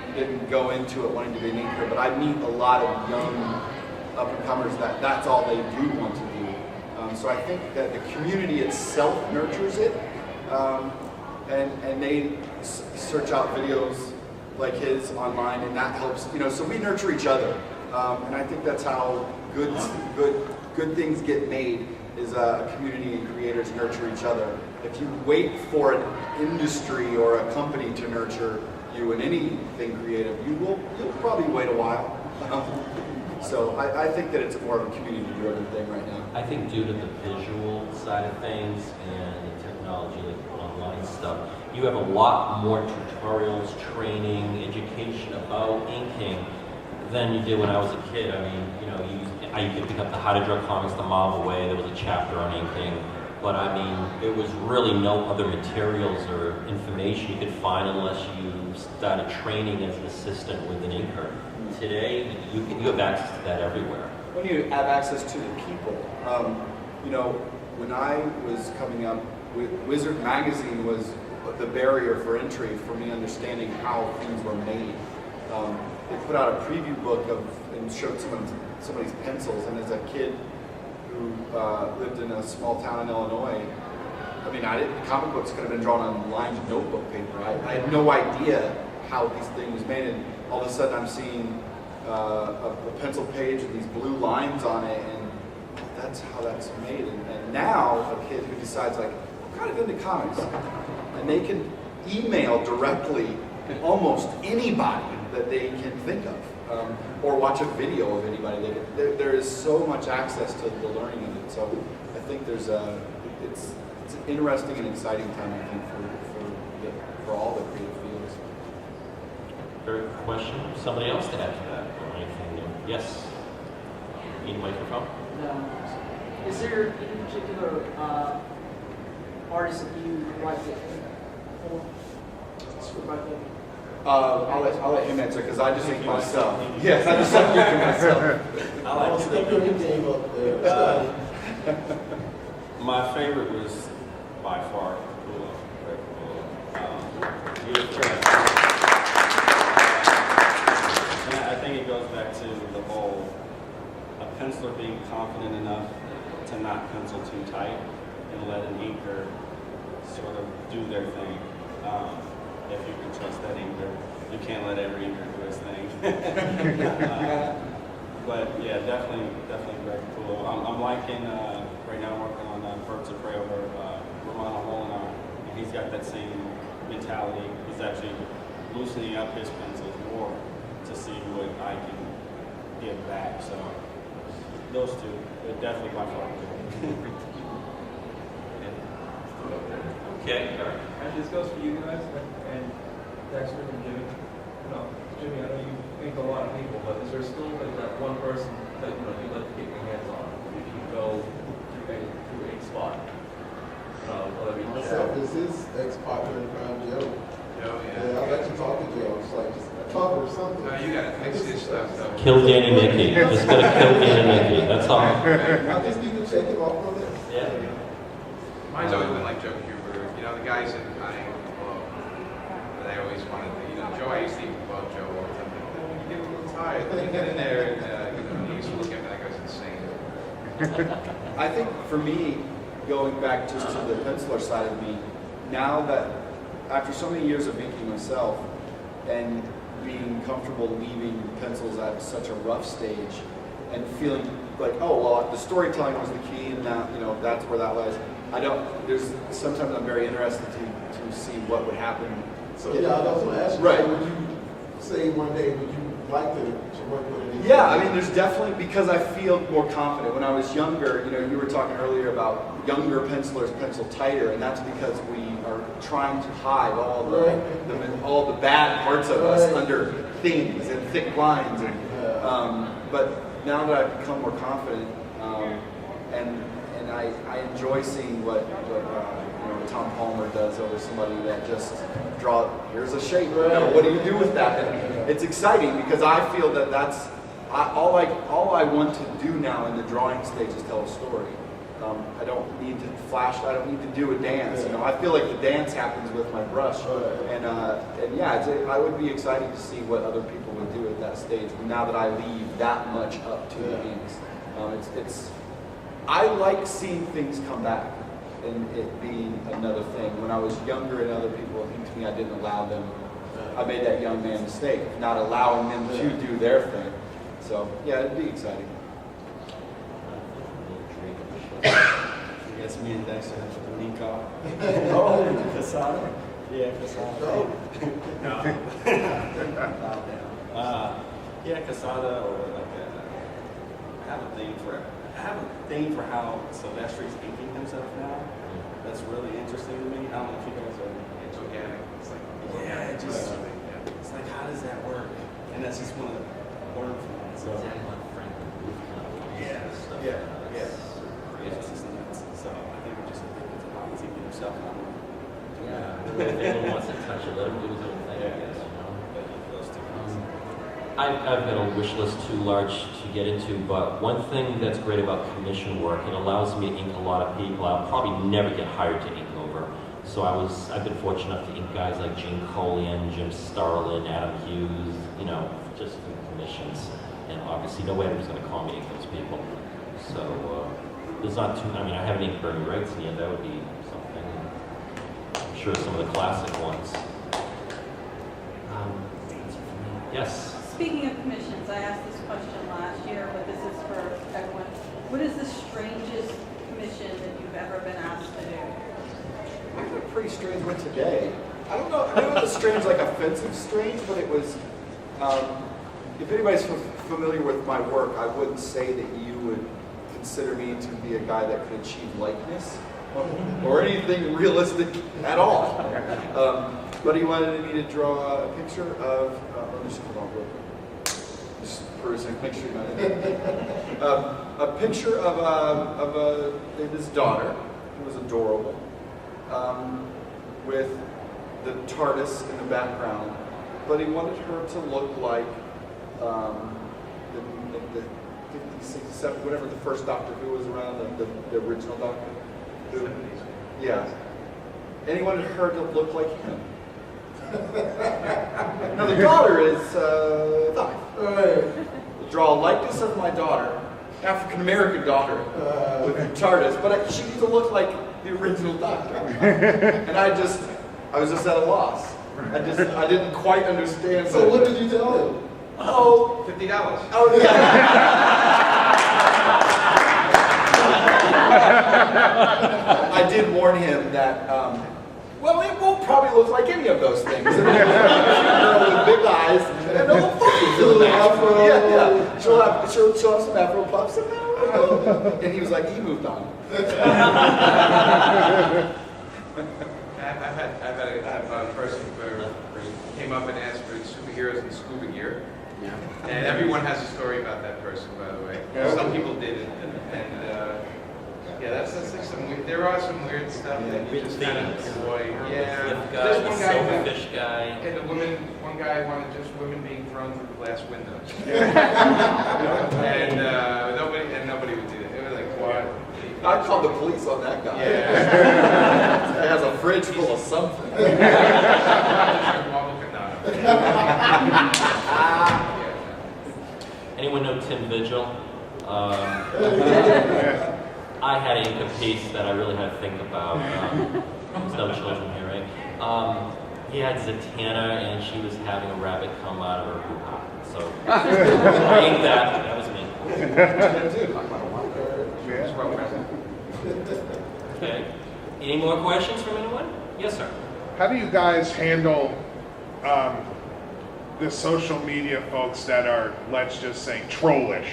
he didn't go into it wanting to be an inker, but I meet a lot of young up-and-comers that's all they do want to do. So I think that the community itself nurtures it, and they search out videos like his online, and that helps. So we nurture each other, and I think that's how good things get made. Is a community and creators nurture each other. If you wait for an industry or a company to nurture you in anything creative, you'll probably wait a while. So I think that it's more of a community-driven thing right now. I think due to the visual side of things and the technology, like online stuff, you have a lot more tutorials, training, education about inking than you did when I was a kid. I mean, you could pick up the How to Draw Comics the Mile Away. There was a chapter on inking, but I mean, there was really no other materials or information you could find unless you started training as an assistant with an inker. Today, you have access to that everywhere. When you have access to the people, when I was coming up, Wizard Magazine was the barrier for entry for me understanding how things were made. They put out a preview book and showed somebody's pencils, and as a kid who lived in a small town in Illinois, I mean, comic books could have been drawn on lined notebook paper. I had no idea how these things was made, and all of a sudden I'm seeing a pencil page with these blue lines on it, and that's how that's made. And now a kid who decides, like, I'm kind of into comics, and they can email directly almost anybody that they can think of, or watch a video of anybody. There is so much access to the learning of it. So I think it's an interesting and exciting time, I think, for all the creative fields. Very good question. Somebody else to add to that or anything new? Yes. Need a microphone? Is there any particular artist that you like to for? I'll let him answer, because I just think myself. Yes, I just think myself. I like to my favorite was by far Capullo. And I think it goes back to the whole a penciler being confident enough to not pencil too tight and let an inker sort of do their thing. If you can trust that inker. You can't let every inker do his thing. But yeah, definitely very cool. I'm liking, right now I'm working on Birds of Prey over Romano Molinar, and he's got that same mentality. He's actually loosening up his pencils more to see what I can give back. So those two, they're definitely by far. Okay. And this goes for you guys and Dexter and Jimmy. Jimmy, I know you think a lot of people, but is there still like that one person that you like to get your hands on if you go through a spot? Myself, this is ex-partner in crime, Joe. Joe, Yeah, I'll let you talk to Joe. It's like, just talk or something. No, you gotta fix this stuff, though. Kill Danny Mickey. Just gotta kill Danny Mickey. That's all. I just need to check it off on this. Yeah. Mine's always been like Joe Huber. The guys in they always wanted to, Joe, I used to even above Joe all the time. When you get a little tired, then you get in there, and he used to look at me like I was insane. I think for me, going back just to the penciler side of me, now that after so many years of inking myself and being comfortable leaving pencils at such a rough stage and feeling like, oh, well, the storytelling was the key and that, that's where that lies. Sometimes I'm very interested to see what would happen. So yeah, I was going to ask you, right. So would you say one day, would you like to work with it? Yeah, I mean, there's definitely, because I feel more confident. When I was younger, you were talking earlier about younger pencilers pencil tighter, and that's because we are trying to hide all the bad parts of us under things and thick lines. But now that I've become more confident, and I enjoy seeing what Tom Palmer does over somebody that just here's a shape. What do you do with that? And it's exciting because I feel that that's all I want to do now in the drawing stage is tell a story. I don't need to flash. I don't need to do a dance. I feel like the dance happens with my brush. And yeah, I would be excited to see what other people would do at that stage. Now that I leave that much up to the inks, I like seeing things come back and it being another thing. When I was younger and other people inked me, I didn't allow them. I made that young man mistake, not allowing them to do their thing. So yeah, it'd be exciting. Yes, me and Dexter have to link up. Oh, Casada? Yeah, Casada. No. Yeah, Casada, or I have a thing for how Silvestri's inking himself now. That's really interesting to me. I don't know if you guys are. It's organic. It's like It's like, how does that work? And that's just one of the learn from that. So So I think we're just thinking himself. If anyone wants to touch it, let him do his own thing, I guess, I've got a wish list too large to get into, but one thing that's great about commission work, it allows me to ink a lot of people I'll probably never get hired to ink over. So I've been fortunate enough to ink guys like Gene Colian, Jim Starlin, Adam Hughes, just for commissions. And obviously no way was going to call me ink those people. So there's not too, I haven't inked Bernie Wrightson yet, that would be something. I'm sure some of the classic ones. Yes? Speaking of commissions, I asked this question last year, but this is for everyone. What is the strangest commission that you've ever been asked to do? I got a pretty strange one today. I don't know. I know it was strange, like offensive strange, but it was. If anybody's familiar with my work, I wouldn't say that you would consider me to be a guy that could achieve likeness or anything realistic at all. But he wanted me to draw a picture of. Let me just hold on real quick. Just perusing, make sure you're not in it. A picture of his daughter, who was adorable, with the TARDIS in the background, but he wanted her to look like the 50s, 60s, 70s, whatever the first Doctor Who was around, the original Doctor Who. Yeah. And he wanted her to look like him. Now the daughter is 5. Draw a likeness of my daughter, African American daughter, with TARDIS, but she needs to look like the original Doctor. And I was just at a loss. I didn't quite understand. So what did you tell him? Oh, $50. Oh yeah. I did warn him that. Well, it won't probably look like any of those things. A girl with big eyes and no fucking afro. Yeah. She'll have some afro puffs and he was like, he moved on. I've had a person who came up and asked for superheroes in scuba gear. Yeah. And everyone has a story about that person, by the way. Some people didn't. Yeah, that's like some weird, there are some weird stuff that you just kind of enjoy. Yeah. There's one guy, silverfish guy. And one guy wanted just women being thrown through glass windows. and nobody would do that. They were like, what? I called the police on that guy. Yeah. He has a fridge full of something. Anyone know Tim Vigil? I had to ink a piece that I really had to think about. There's no children here, right? He had Zatanna, and she was having a rabbit come out of her hoo-ha. So I ate that. That was me. Okay. Any more questions from anyone? Yes, sir. How do you guys handle the social media folks that are, let's just say, trollish?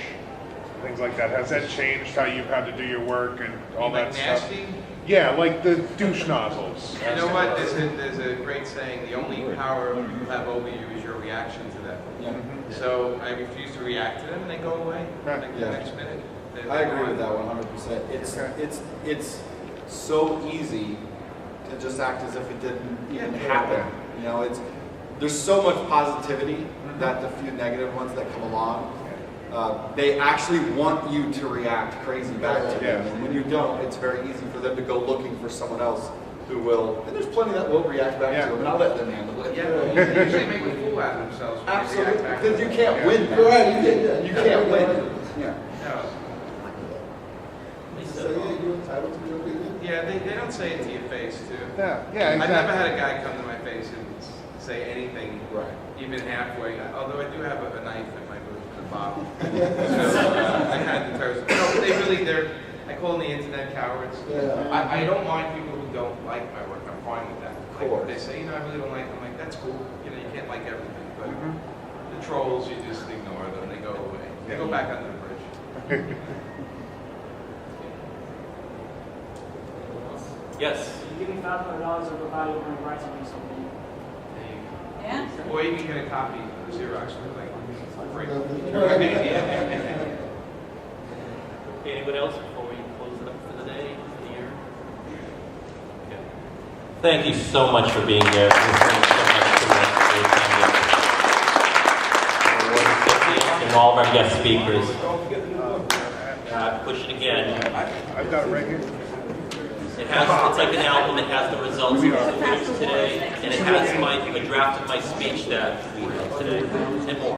Things like that. Has that changed how you've had to do your work and all that stuff? Nasty? Yeah, like the douche nozzles. You know what? There's a great saying: the only power you have over you is your reaction to them. Yeah. So I refuse to react to them, and they go away. Right. Like the Yeah. next minute. I agree with that 100%. It's so easy to just act as if it didn't even happen. You know, there's so much positivity that the few negative ones that come along, they actually want you to react crazy back to them. And when you don't, it's very easy for them to go looking for someone else who will. And there's plenty that will react back to them, and I'll let them handle it. Yeah, they usually make a fool out of themselves. When Absolutely, they react back. because you can't win. Right, you can't win. Yeah. No. So yeah, you're entitled to your opinion. Yeah, they don't say it to your face, too. Yeah, I've never had a guy come to my face and say anything, Right. even halfway. Although I do have a knife in my bottle, so I kind of deters them. No, but I call them the internet cowards. Yeah. I don't mind people who don't like my work. I'm fine with that. Like, course. they say, I really don't like. I'm like, that's cool. You know, you can't like everything, but the trolls, you just ignore them. They go away. They go back under the bridge. Yes. You give me $500 over buy your own rights on something. Yeah? Or you can get a copy of Xerox for like free. Okay, anyone else before we close it up for the day, for the year? Okay. Thank you so much for being here. And all of our guest speakers. Push it again. I've got it right here. It's like an album. It has the results of the winners today, and it has a draft of my speech that we had today, and more.